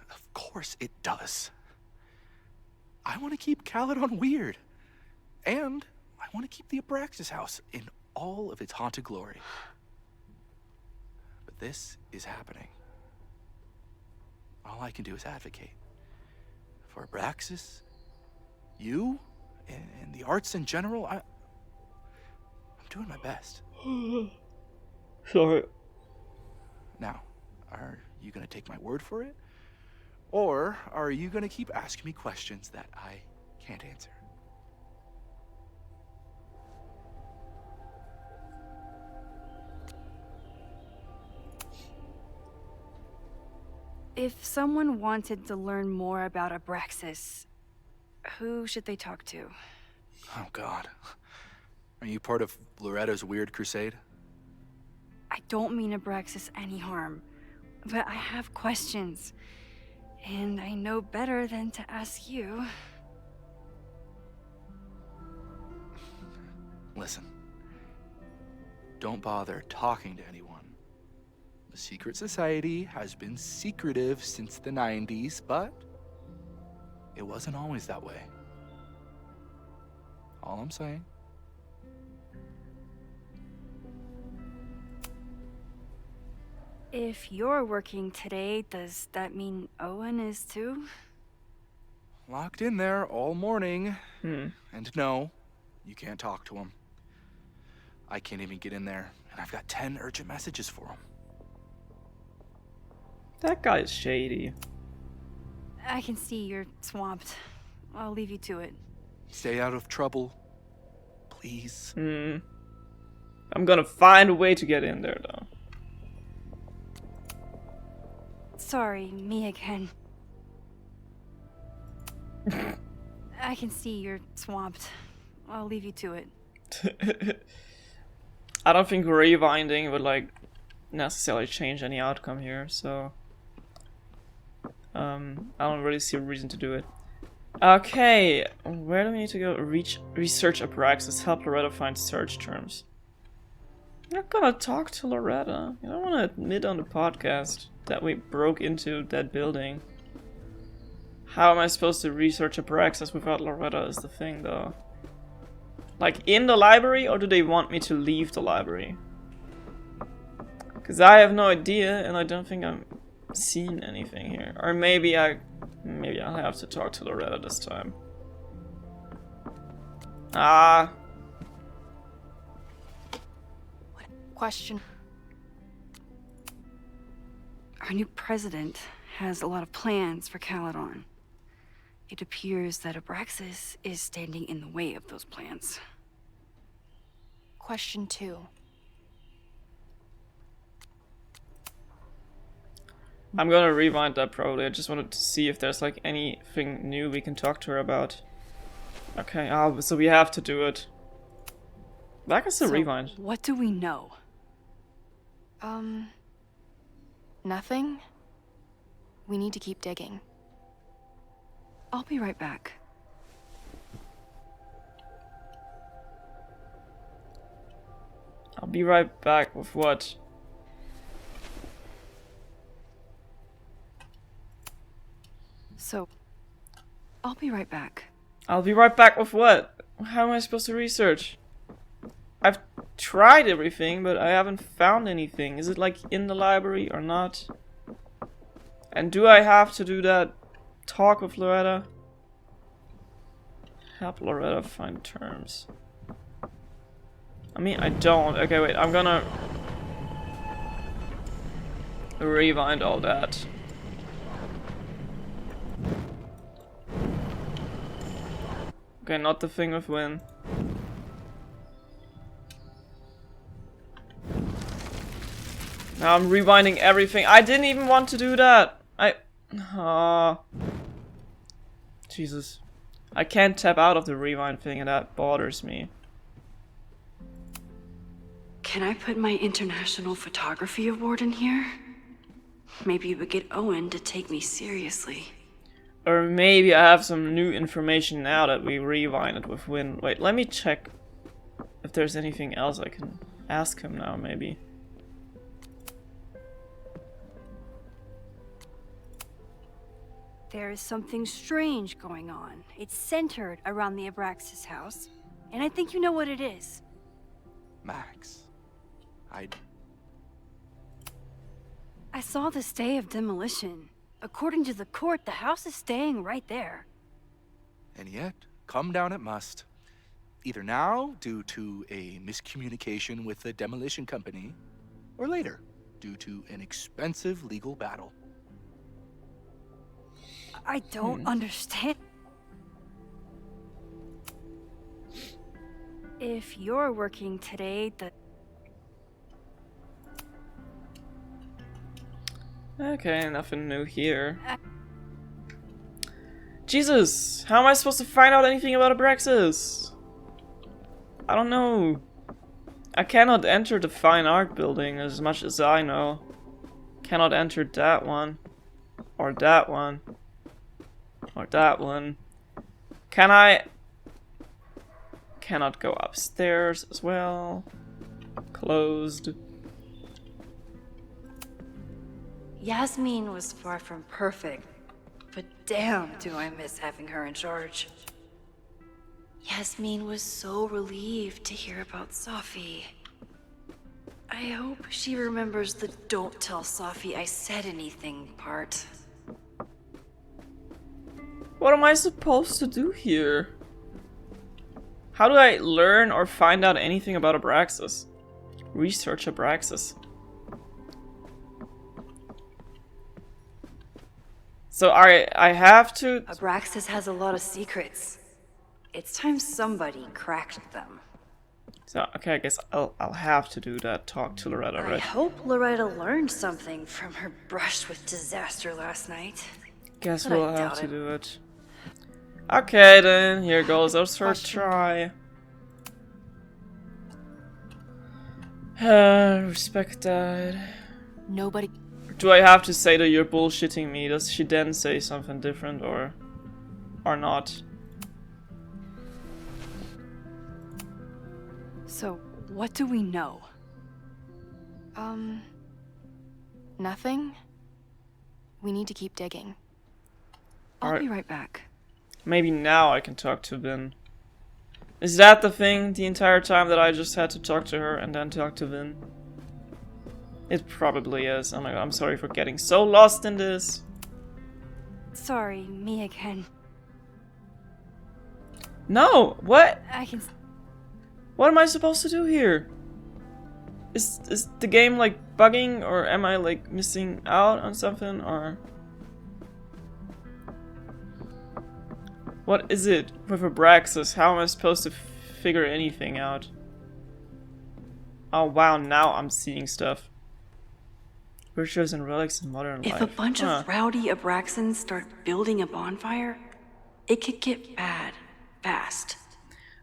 Of course it does. I want to keep Caledon weird. And I want to keep the Abraxas house in all of its haunted glory. But this is happening. All I can do is advocate. For Abraxas, you, and the arts in general, I'm doing my best. Sorry. Now, are you gonna take my word for it? Or are you gonna keep asking me questions that I can't answer? If someone wanted to learn more about Abraxas, who should they talk to? Oh, God. Are you part of Loretta's weird crusade? I don't mean Abraxas any harm, but I have questions, and I know better than to ask you. Listen. Don't bother talking to anyone. The secret society has been secretive since the 90s, but it wasn't always that way. All I'm saying. If you're working today, does that mean Owen is too? Locked in there all morning. Hmm. And no, you can't talk to him. I can't even get in there, and I've got 10 urgent messages for him. That guy is shady. I can see you're swamped. I'll leave you to it. Stay out of trouble, please. I'm gonna find a way to get in there, though. Sorry, me again. I can see you're swamped. I'll leave you to it. I don't think rewinding would, like, necessarily change any outcome here, so... I don't really see a reason to do it. Okay, where do we need to go? Research Abraxas, help Loretta find search terms. I'm not gonna talk to Loretta. I don't want to admit on the podcast that we broke into that building. How am I supposed to research Abraxas without Loretta is the thing, though. Like, in the library, or do they want me to leave the library? Because I have no idea, and I don't think I'm seen anything here. Or maybe I'll have to talk to Loretta this time. Ah. Question. Our new president has a lot of plans for Caledon. It appears that Abraxas is standing in the way of those plans. Question 2. I'm gonna rewind that probably. I just wanted to see if there's like anything new we can talk to her about. Okay, so we have to do it. That is a rewind. What do we know? Nothing? We need to keep digging. I'll be right back. I'll be right back with what? I'll be right back. I'll be right back with what? How am I supposed to research? I've tried everything, but I haven't found anything. Is it like in the library or not? And do I have to do that talk with Loretta? Help Loretta find terms. I mean, I don't. Okay, wait, I'm gonna rewind all that. Okay, not the thing with Win. Now I'm rewinding everything. I didn't even want to do that. Jesus. I can't tap out of the rewind thing and that bothers me. Can I put my International Photography Award in here? Maybe we get Owen to take me seriously. Or maybe I have some new information now that we rewinded with Win. Wait, let me check if there's anything else I can ask him now, maybe. There is something strange going on. It's centered around the Abraxas house, and I think you know what it is. Max, I saw the stay of demolition. According to the court, the house is staying right there. And yet, come down it must. Either now, due to a miscommunication with the demolition company, or later, due to an expensive legal battle. I don't understand. If you're working today, Okay, nothing new here. Jesus! How am I supposed to find out anything about Abraxas? I don't know. I cannot enter the fine art building as much as I know. Cannot enter that one. Or that one. Or that one. Can I? Cannot go upstairs as well. Closed. Yasmin was far from perfect, but damn do I miss having her in charge. Yasmin was so relieved to hear about Safi. I hope she remembers the "don't tell Safi I said anything" part. What am I supposed to do here? How do I learn or find out anything about Abraxas? Research Abraxas. So I have to... Abraxas has a lot of secrets. It's time somebody cracked them. So, okay, I guess I'll have to do that. Talk to Loretta, I right? hope Loretta learned something from her brush with disaster last night. Guess But I we'll have doubt to it. do it. Okay then, here goes our first try. Respect that. Nobody. Do I have to say that you're bullshitting me? Does she then say something different or not? so what do we know? Nothing. We need to keep digging. I'll Alright. be right back. Maybe now I can talk to Vin. Is that the thing the entire time that I just had to talk to her and then talk to Vin? It probably is. Oh my god, I'm sorry for getting so lost in this. Sorry, me again. No! What? I can... What am I supposed to do here? Is the game like bugging or am I like missing out on something or... What is it with Abraxas? How am I supposed to figure anything out? Oh wow, now I'm seeing stuff. Virtues and relics in modern life. If a bunch of rowdy Abraxans start building a bonfire, it could get bad fast.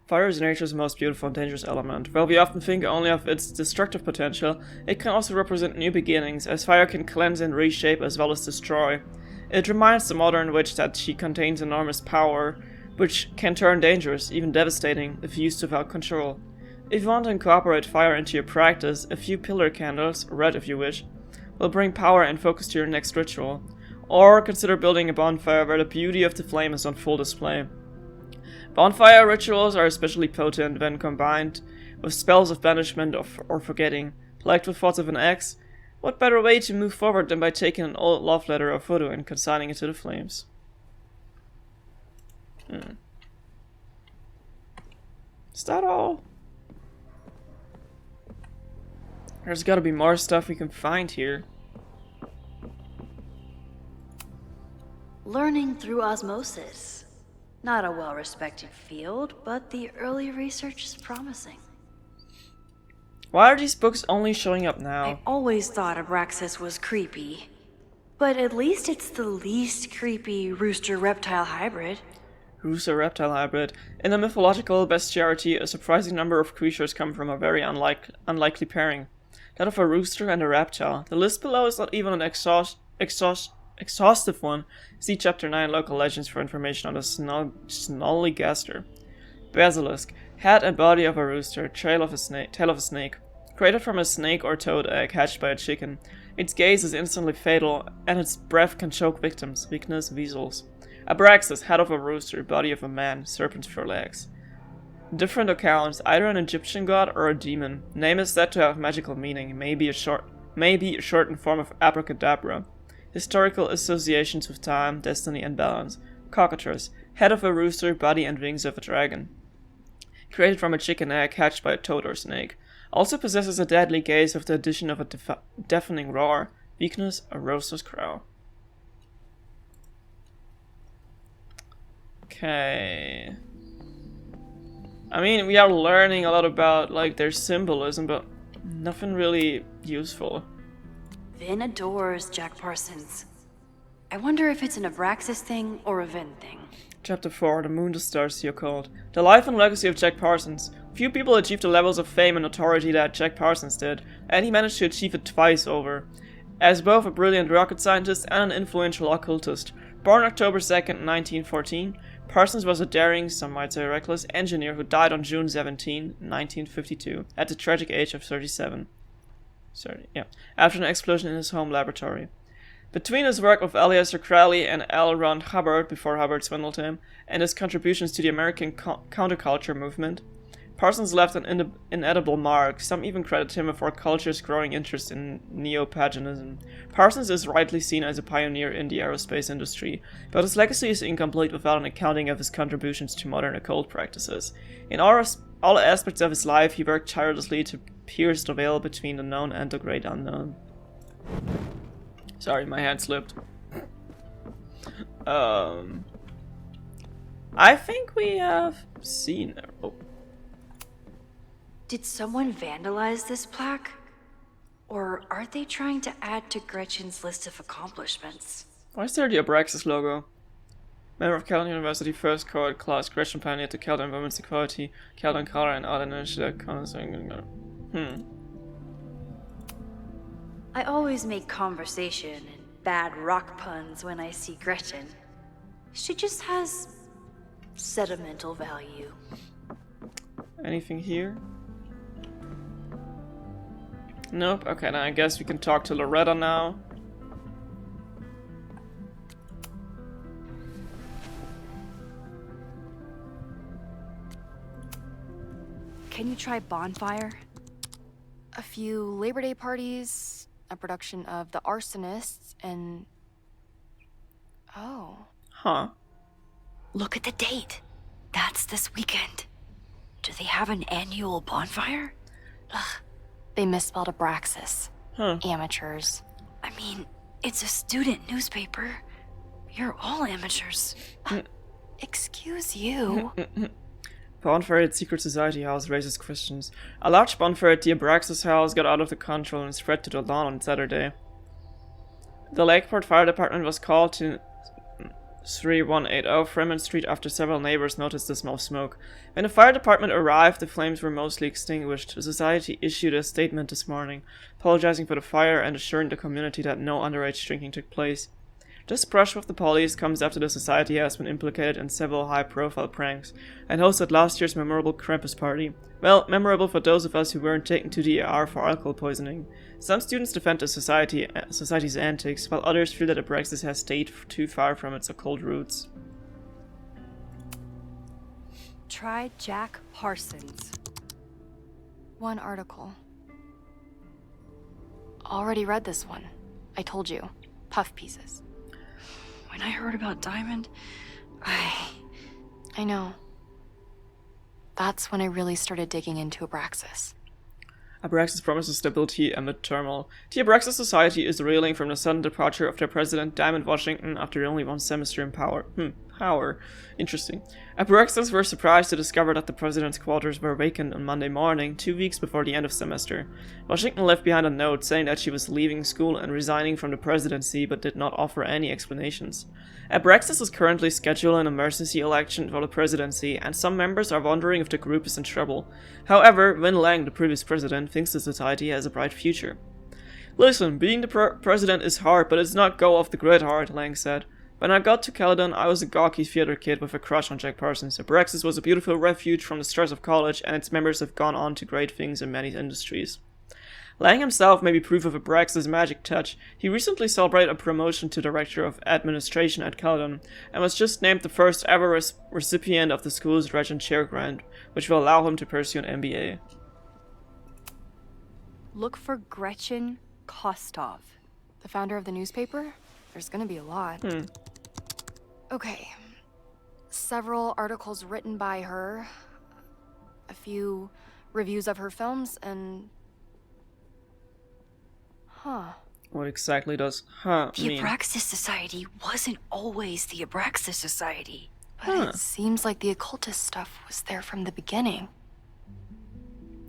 Fire is nature's most beautiful and dangerous element. While we often think only of its destructive potential, it can also represent new beginnings, as fire can cleanse and reshape as well as destroy. It reminds the modern witch that she contains enormous power, which can turn dangerous, even devastating, if used without control. If you want to incorporate fire into your practice, a few pillar candles, red if you wish, will bring power and focus to your next ritual. Or consider building a bonfire where the beauty of the flame is on full display. Bonfire rituals are especially potent when combined with spells of banishment or forgetting, plagued with thoughts of an ex. What better way to move forward than by taking an old love letter or photo and consigning it to the flames? Is that all? There's gotta be more stuff we can find here. Learning through osmosis. Not a well-respected field, but the early research is promising. Why are these books only showing up I now? always thought Abraxas was creepy. But at least it's the least creepy rooster-reptile hybrid. Rooster reptile hybrid. In the mythological bestiarity, a surprising number of creatures come from a very unlikely pairing. That of a rooster and a reptile. The list below is not even an exhaustive one. See Chapter 9 Local Legends for information on the Snollygaster. Basilisk. Head and body of a rooster, tail of a snake. Created from a snake or toad egg hatched by a chicken. Its gaze is instantly fatal, and its breath can choke victims. Weakness, weasels. Abraxas, head of a rooster, body of a man, serpent's fur legs. Different accounts, either an Egyptian god or a demon. Name is said to have magical meaning, maybe a shortened form of abracadabra. Historical associations with time, destiny, and balance. Cockatrice, head of a rooster, body and wings of a dragon. Created from a chicken egg hatched by a toad or snake. Also possesses a deadly gaze with the addition of a deafening roar. Weakness, a rooster's crow. Okay. I mean, we are learning a lot about, like, their symbolism, but nothing really useful. Vin adores Jack Parsons. I wonder if it's an Abraxas thing or a Vin thing. Chapter 4, The Moon, the Stars, the Occult. The life and legacy of Jack Parsons. Few people achieved the levels of fame and notoriety that Jack Parsons did, and he managed to achieve it twice over. As both a brilliant rocket scientist and an influential occultist. Born October 2nd, 1914, Parsons was a daring, some might say reckless, engineer who died on June 17, 1952, at the tragic age of 37. After an explosion in his home laboratory. Between his work with Eleazar Crowley and L. Ron Hubbard, before Hubbard swindled him, and his contributions to the American counterculture movement, Parsons left an inedible mark. Some even credit him with our culture's growing interest in neo-paganism. Parsons is rightly seen as a pioneer in the aerospace industry, but his legacy is incomplete without an accounting of his contributions to modern occult practices. In all aspects of his life, he worked tirelessly to pierce the veil between the known and the great unknown. Sorry, my hand slipped. I think we have seen it. Oh. Did someone vandalize this plaque? Or are they trying to add to Gretchen's list of accomplishments? Why is there the Abraxas logo? Member of Caledon University, first cohort class, Gretchen pioneered the Caledon Women's Equality, Caledon Color, and other initiative. I always make conversation and bad rock puns when I see Gretchen. She just has sentimental value. Anything here? Nope. Okay, then I guess we can talk to Loretta now. Can you try Bonfire? A few Labor Day parties, a production of The Arsonists, and... Oh. Huh. Look at the date. That's this weekend. Do they have an annual bonfire? Ugh. They misspelled Abraxas. Huh. Amateurs. I mean, it's a student newspaper. You're all amateurs. Excuse you. Bonfire at Secret Society House raises questions. A large bonfire at the Abraxas house got out of control and spread to the lawn on Saturday. The Lakeport Fire Department was called to 3180 Fremont Street after several neighbors noticed the smell of smoke. When the fire department arrived, the flames were mostly extinguished. The society issued a statement this morning, apologizing for the fire and assuring the community that no underage drinking took place. This brush with the police comes after the society has been implicated in several high-profile pranks and hosted last year's memorable Krampus party. Well, memorable for those of us who weren't taken to the ER for alcohol poisoning. Some students defend the society's antics, while others feel that Abraxas has stayed too far from its occult roots. Try Jack Parsons. one article. Already read this one. I told you. Puff pieces. When I heard about Diamond, I know. That's when I really started digging into Abraxas. Abraxas promises stability amid turmoil. The Abraxas Society is reeling from the sudden departure of their president, Diamond Washington, after only one semester in power. Power. Interesting. Abraxas were surprised to discover that the president's quarters were vacant on Monday morning, 2 weeks before the end of semester. Washington left behind a note saying that she was leaving school and resigning from the presidency, but did not offer any explanations. Abraxas is currently scheduling an emergency election for the presidency, and some members are wondering if the group is in trouble. However, Win Lang, the previous president, thinks the society has a bright future. Listen, being the president is hard, but it's not go off the grid hard, Lang said. When I got to Caledon, I was a gawky theater kid with a crush on Jack Parsons. Abraxas was a beautiful refuge from the stress of college, and its members have gone on to great things in many industries. Lang himself may be proof of Abraxas' magic touch. He recently celebrated a promotion to Director of Administration at Caledon, and was just named the first ever recipient of the school's Regent Chair grant, which will allow him to pursue an MBA. Look for Gretchen Kostov. The founder of the newspaper? There's gonna be a lot. Okay. Several articles written by her, a few reviews of her films, and... What exactly does the mean? Abraxas Society wasn't always the Abraxas Society. But it seems like the occultist stuff was there from the beginning.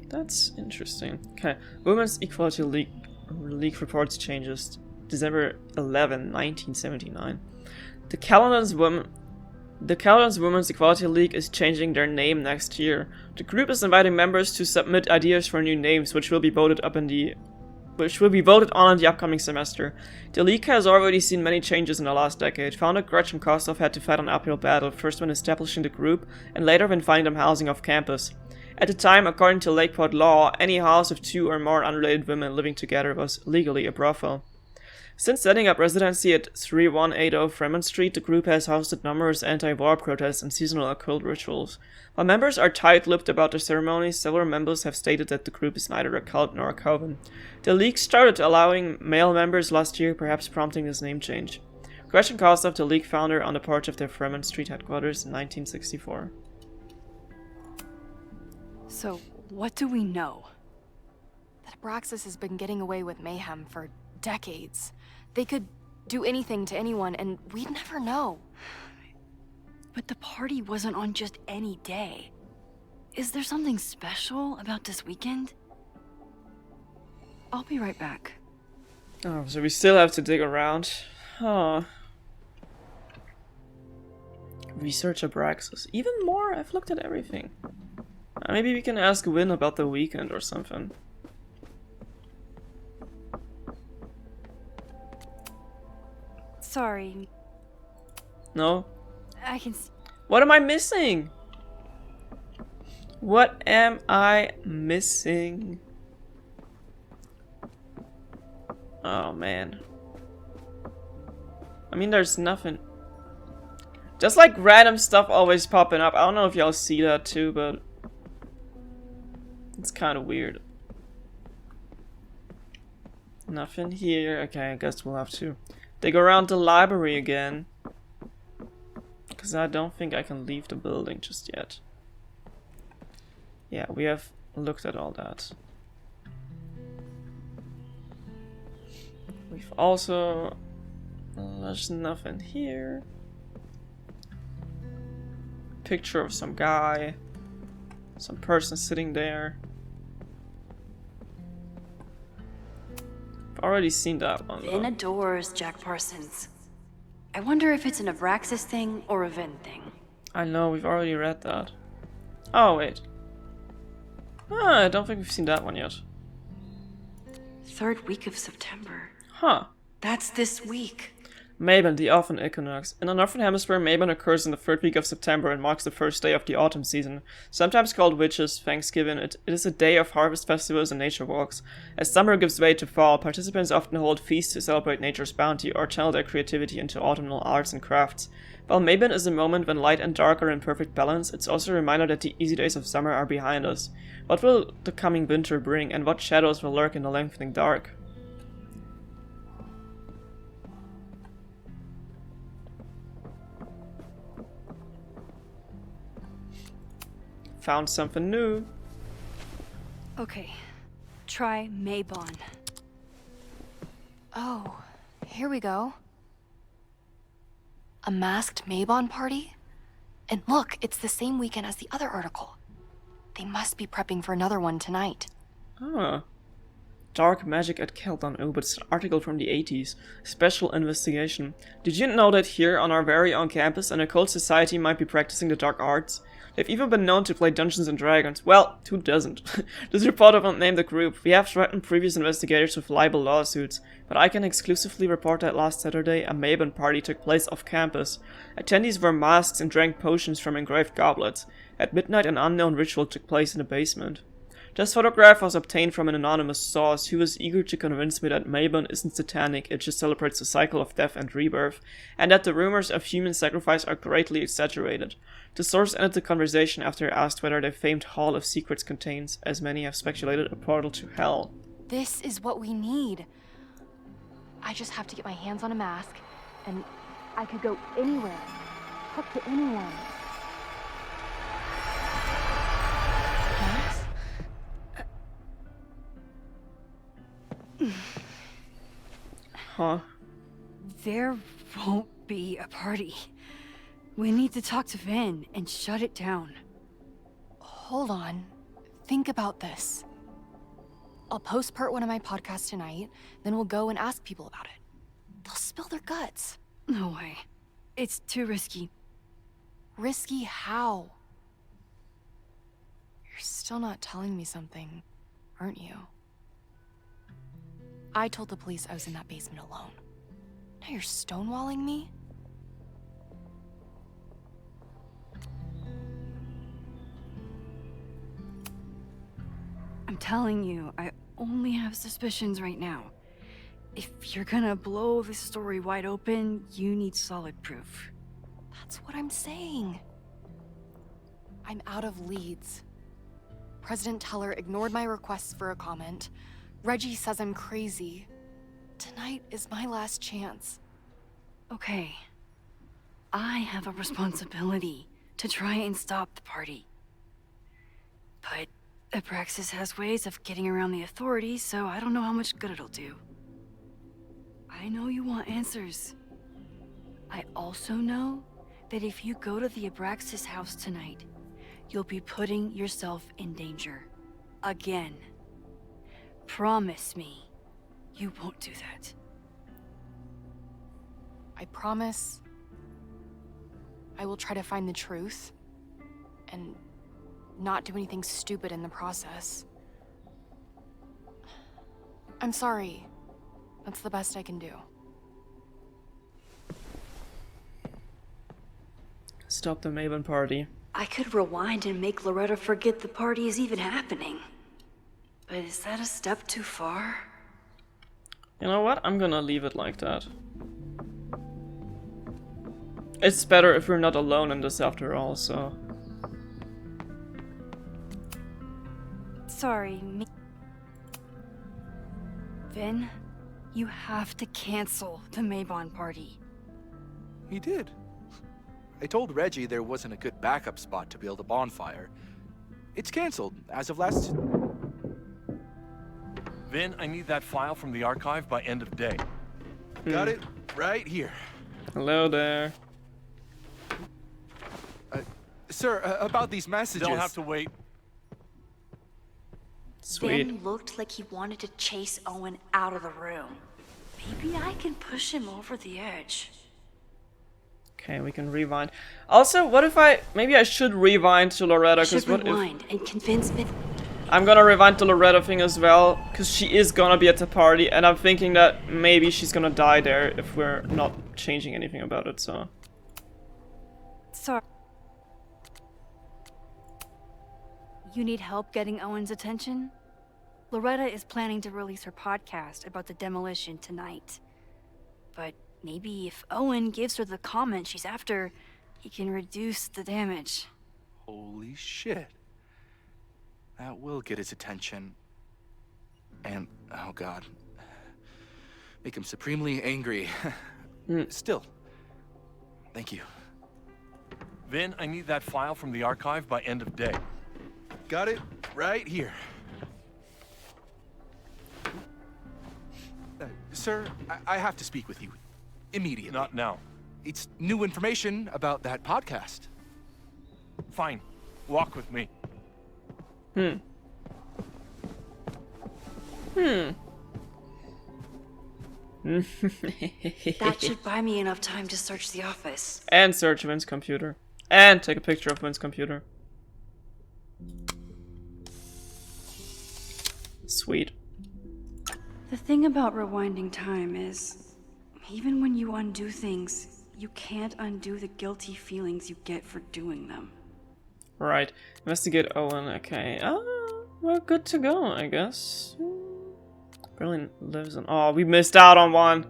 That's interesting. Okay, Women's Equality League reports changes. December 11, 1979. The Caledon's Women's Equality League is changing their name next year. The group is inviting members to submit ideas for new names, which will be voted on in the upcoming semester. The league has already seen many changes in the last decade. Founder Gretchen Kostov had to fight an uphill battle, first when establishing the group, and later when finding them housing off campus. At the time, according to Lakeport law, any house of 2 or more unrelated women living together was legally a brothel. Since setting up residency at 3180 Fremont Street, the group has hosted numerous anti-war protests and seasonal occult rituals. While members are tight-lipped about their ceremonies, several members have stated that the group is neither a cult nor a coven. The league started allowing male members last year, perhaps prompting this name change. Gretchen Kostov, the league founder, on the porch of their Fremont Street headquarters in 1964. So, what do we know? That Abraxas has been getting away with mayhem for decades. They could do anything to anyone, and we'd never know. But the party wasn't on just any day. Is there something special about this weekend? I'll be right back. Oh, so we still have to dig around. Research Abraxas. Even more? I've looked at everything. Maybe we can ask Win about the weekend or something. Sorry. No? I can... What am I missing? What am I missing? Oh man. I mean, there's nothing. Just like random stuff always popping up. I don't know if y'all see that too, but it's kind of weird. Nothing here. Okay, I guess we'll have to dig around the library again. Because I don't think I can leave the building just yet. Yeah, we have looked at all that. We've also... there's nothing here. Picture of some guy. Some person sitting there. I've already seen that one though. In doors, Jack Parsons. I wonder if it's an Abraxas thing or a Vin thing. I know, we've already read that. Oh, wait. I don't think we've seen that one yet. 3rd week of September. Huh. That's this week. Mabon, the autumn equinox. In the Northern Hemisphere, Mabon occurs in the 3rd week of September and marks the first day of the autumn season. Sometimes called Witches' Thanksgiving, it is a day of harvest festivals and nature walks. As summer gives way to fall, participants often hold feasts to celebrate nature's bounty or channel their creativity into autumnal arts and crafts. While Mabon is a moment when light and dark are in perfect balance, it's also a reminder that the easy days of summer are behind us. What will the coming winter bring, and what shadows will lurk in the lengthening dark? Found something new. Okay, try Maybon. Oh, here we go. A masked Maybon party? And look, it's the same weekend as the other article. They must be prepping for another one tonight. Ah. Dark magic at Caledon. Oh, but it's an article from the 80s. Special investigation. Did you know that here on our very own campus, an occult society might be practicing the dark arts? They've even been known to play Dungeons and Dragons. Well, who doesn't? This reporter won't name the group. We have threatened previous investigators with libel lawsuits, but I can exclusively report that last Saturday a Mabon party took place off campus. Attendees wore masks and drank potions from engraved goblets. At midnight, an unknown ritual took place in the basement. This photograph was obtained from an anonymous source who was eager to convince me that Mabon isn't satanic, it just celebrates the cycle of death and rebirth, and that the rumors of human sacrifice are greatly exaggerated. The source ended the conversation after I asked whether the famed Hall of Secrets contains, as many have speculated, a portal to hell. This is what we need. I just have to get my hands on a mask, and I could go anywhere, talk to anyone. Max? Huh. There won't be a party. We need to talk to Vin and shut it down. Hold on. Think about this. I'll post-part one of my podcasts tonight, then we'll go and ask people about it. They'll spill their guts. No way. It's too risky. Risky how? You're still not telling me something, aren't you? I told the police I was in that basement alone. Now you're stonewalling me? I'm telling you, I only have suspicions right now. If you're gonna blow this story wide open, you need solid proof. That's what I'm saying. I'm out of leads. President Teller ignored my requests for a comment. Reggie says I'm crazy. Tonight is my last chance. Okay. I have a responsibility to try and stop the party. But Abraxas has ways of getting around the authorities, so I don't know how much good it'll do. I know you want answers. I also know that if you go to the Abraxas house tonight, you'll be putting yourself in danger. Again. Promise me you won't do that. I promise I will try to find the truth and not do anything stupid in the process. I'm sorry. That's the best I can do. Stop the Mabon party. I could rewind and make Loretta forget the party is even happening. But is that a step too far? You know what? I'm gonna leave it like that. It's better if we're not alone in this after all, so... Sorry, me. Vin, you have to cancel the Maybon party. He did. I told Reggie there wasn't a good backup spot to build a bonfire. It's canceled as of last... Vin, I need that file from the archive by end of day. Got it right here. Hello there. Sir, about these messages... They'll have to wait. Sweet. Vin looked like he wanted to chase Owen out of the room. Maybe I can push him over the edge. Okay, we can rewind. Also, what if maybe I should rewind to Loretta, I because should what rewind and convince Vin. I'm gonna rewind to Loretta thing as well, because she is gonna be at the party, and I'm thinking that maybe she's gonna die there if we're not changing anything about it, so... Sorry. You need help getting Owen's attention? Loretta is planning to release her podcast about the demolition tonight. But Maybe if Owen gives her the comment she's after, he can reduce the damage. Holy shit. That will get his attention. And, oh god. Make him supremely angry. Still. Thank you. Vin, I need that file from the archive by end of day. Got it right here. Sir, I have to speak with you. Immediately. Not now. It's new information about that podcast. Fine. Walk with me. That should buy me enough time to search the office. And search Vin's computer. And take a picture of Vin's computer. Sweet. The thing about rewinding time is, even when you undo things, you can't undo the guilty feelings you get for doing them. Right. Investigate Owen. Okay. We're good to go, I guess. Berlin lives on. Oh, we missed out on one.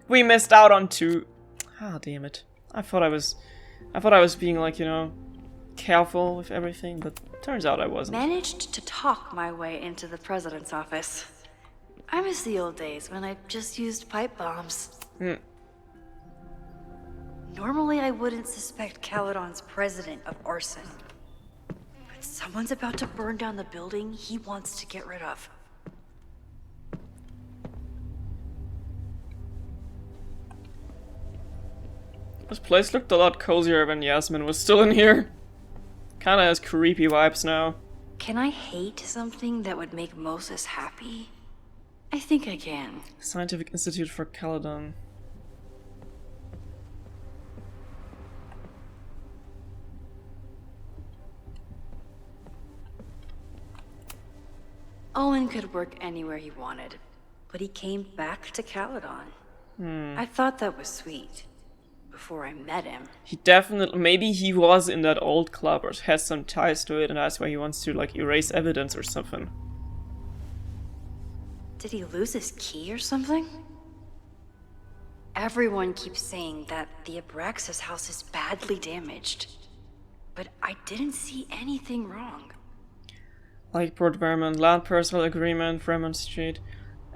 We missed out on two. Ah, damn it. I thought I was being like, you know, careful with everything, but turns out I wasn't. Managed to talk my way into the president's office. I miss the old days when I just used pipe bombs. Normally I wouldn't suspect Caledon's president of arson. But someone's about to burn down the building he wants to get rid of. This place looked a lot cozier when Yasmin was still in here. Kinda has creepy vibes now. Can I hate something that would make Moses happy? I think I can. Scientific Institute for Caledon. Owen could work anywhere he wanted, but he came back to Caledon. I thought that was sweet. Before I met him. He definitely, maybe he was in that old club or has some ties to it and that's why he wants to like erase evidence or something. Did he lose his key or something? Everyone keeps saying that the Abraxas house is badly damaged, but I didn't see anything wrong. Lakeport Vermont, land personal agreement, Fremont Street.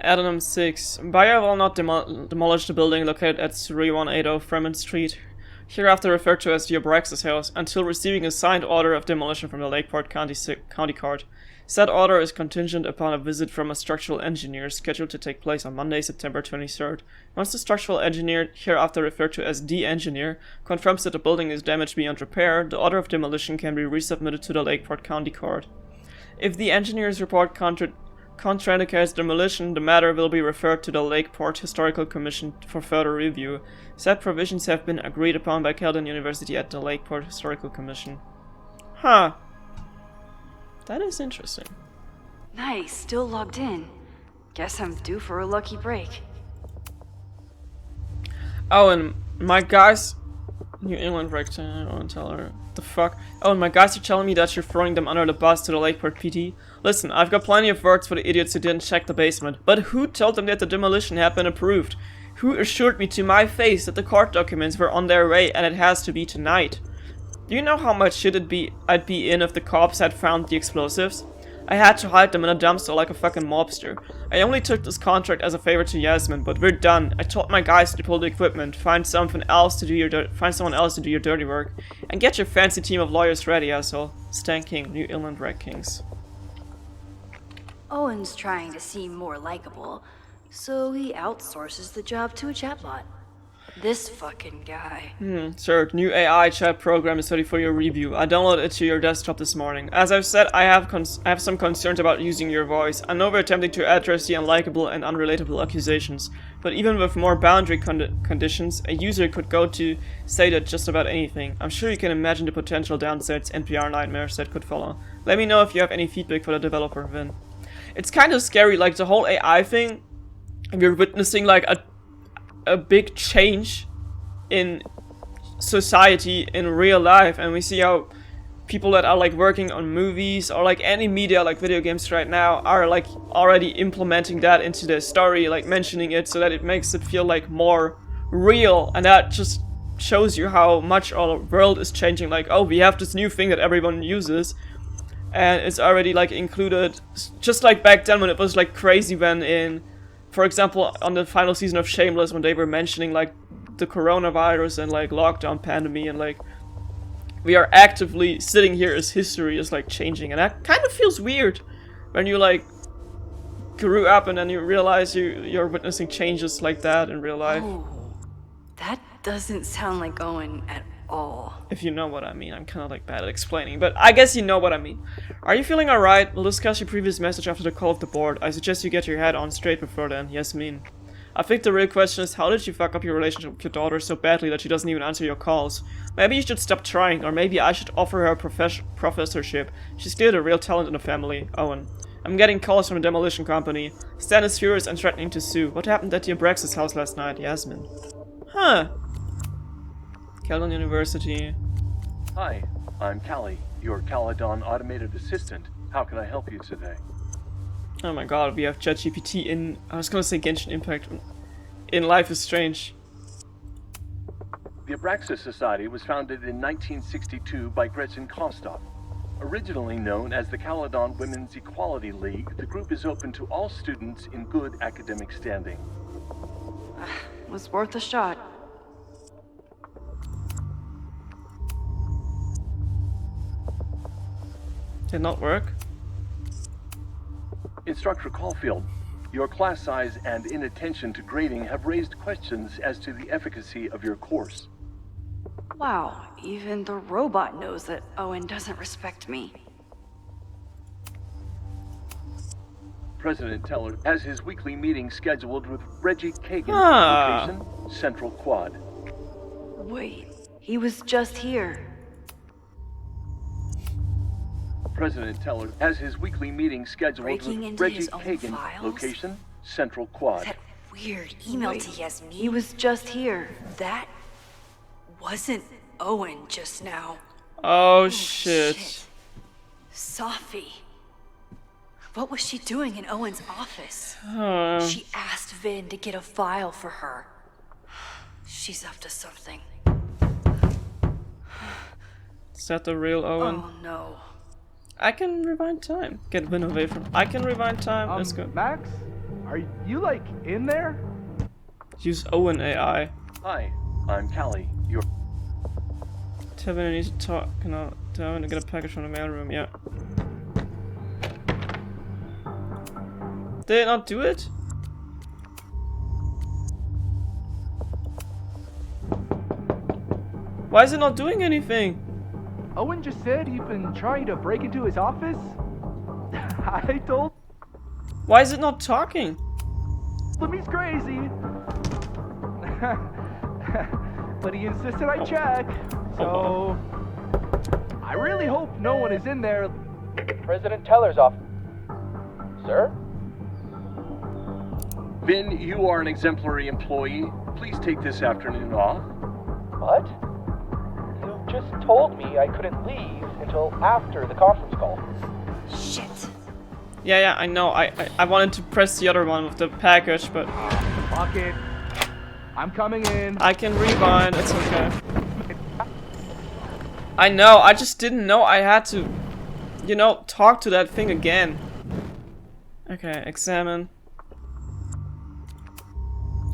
Addendum 6. Buyer will not demolish the building located at 3180 Fremont Street, hereafter referred to as the Abraxas House, until receiving a signed order of demolition from the Lakeport County Court. Said order is contingent upon a visit from a structural engineer scheduled to take place on Monday, September 23rd. Once the structural engineer, hereafter referred to as the engineer, confirms that the building is damaged beyond repair, the order of demolition can be resubmitted to the Lakeport County Court. If the engineer's report contraindicates demolition, the matter will be referred to the Lakeport Historical Commission for further review. Said provisions have been agreed upon by Caledon University at the Lakeport Historical Commission. Huh. That is interesting. Nice, still logged in. Guess I'm due for a lucky break. Oh, and my guys... New England rectangle, I won't tell her. The fuck? Oh, and my guys are telling me that you're throwing them under the bus to the Lakeport PT. Listen, I've got plenty of words for the idiots who didn't check the basement, but who told them that the demolition had been approved? Who assured me to my face that the court documents were on their way and it has to be tonight? Do you know how much shit I'd be in if the cops had found the explosives? I had to hide them in a dumpster like a fucking mobster. I only took this contract as a favor to Yasmin, but we're done. I told my guys to pull the equipment, find someone else to do your dirty work, and get your fancy team of lawyers ready, asshole. Stan King, New England Red Kings. Owen's trying to seem more likable, so he outsources the job to a chatbot. This fucking guy. Sir, new AI chat program is ready for your review. I downloaded it to your desktop this morning. As I've said, I have some concerns about using your voice. I know we're attempting to address the unlikable and unrelatable accusations, but even with more boundary conditions, a user could go to say that just about anything. I'm sure you can imagine the potential downsides NPR nightmares that could follow. Let me know if you have any feedback for the developer, Vin. It's kind of scary, like the whole AI thing. We're witnessing like a big change in society in real life, and we see how people that are like working on movies or like any media like video games right now are like already implementing that into their story, like mentioning it so that it makes it feel like more real, and that just shows you how much our world is changing. Like, oh, we have this new thing that everyone uses, and it's already like included, just like back then when it was like crazy when in, for example, on the final season of Shameless, when they were mentioning like the coronavirus and like lockdown pandemic, and like we are actively sitting here as history is like changing, and that kind of feels weird when you like grew up and then you realize you're witnessing changes like that in real life. Oh, that doesn't sound like Owen at all. If you know what I mean. I'm kind of like bad at explaining, but I guess you know what I mean. Are you feeling alright? We'll discuss your previous message after the call of the board. I suggest you get your head on straight before then. Yes, mean. I think the real question is, how did you fuck up your relationship with your daughter so badly that she doesn't even answer your calls? Maybe you should stop trying, or maybe I should offer her a professorship. She's clearly a real talent in the family. Owen. I'm getting calls from a demolition company. Stan is furious and threatening to sue. What happened at the Abraxas house last night? Yasmin. Huh. Caledon University. Hi, I'm Callie, your Caledon automated assistant. How can I help you today? Oh my god, we have ChatGPT in... I was gonna say Genshin Impact. In Life is Strange. The Abraxas Society was founded in 1962 by Gretchen Kostov. Originally known as the Caledon Women's Equality League, the group is open to all students in good academic standing. Was worth a shot. Did not work. Instructor Caulfield, your class size and inattention to grading have raised questions as to the efficacy of your course. Wow, even the robot knows that Owen doesn't respect me. President Teller has his weekly meeting scheduled with Reggie Kagan, location Central Quad. Wait, he was just here. President Teller has his weekly meeting scheduled Breaking with into Reggie his own Kagan, files? location Central Quad. That weird email Wait, to Yasmin. he was just here. That wasn't Owen just now. Oh shit. Sophie. What was she doing in Owen's office? She asked Vin to get a file for her. She's up to something. Is that the real Owen? Oh no. I can rewind time. Get Vin away from... I can rewind time. Let's go. Max? Are you, like, in there? Use Owen AI. Hi, I'm Callie, your... Tell Vin I need to talk. Tell Vin to get a package from the mailroom. Yeah. Did it not do it? Why is it not doing anything? Owen just said he'd been trying to break into his office. I told Why is it not talking? him he's crazy. But he insisted I check. So I really hope no one is in there. President Teller's office. Sir? Vin, you are an exemplary employee. Please take this afternoon off. What? You just told me I couldn't leave until after the conference call. Shit. Yeah, I know. I wanted to press the other one with the package, but Fuck it. I'm coming in. I can rewind. It's okay. I know. I just didn't know I had to, you know, talk to that thing again. Okay, examine.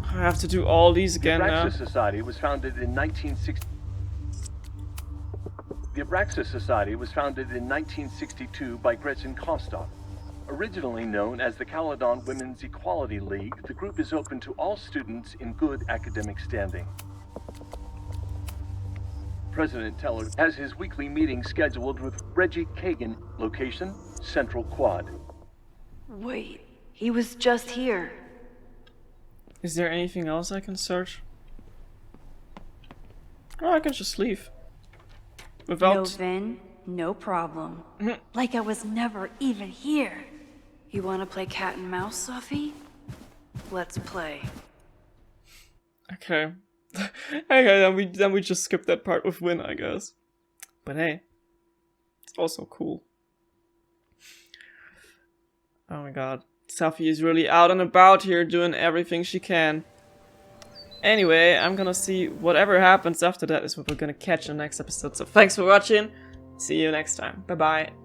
I have to do all these again the now. Abraxas Society was founded in 1960. The Abraxas Society was founded in 1962 by Gretchen Kostov. Originally known as the Caledon Women's Equality League, the group is open to all students in good academic standing. President Teller has his weekly meeting scheduled with Reggie Kagan, location Central Quad. Wait, he was just here. Is there anything else I can search? Oh, I can just leave. Without... No, Vin, no problem. Like I was never even here. You want to play cat and mouse, Sophie? Let's play. Okay. Okay, then we just skip that part with Win, I guess. But hey, it's also cool. Oh my god. Sophie is really out and about here doing everything she can. Anyway, I'm gonna see whatever happens after that is what we're gonna catch in the next episode. So thanks for watching. See you next time. Bye bye.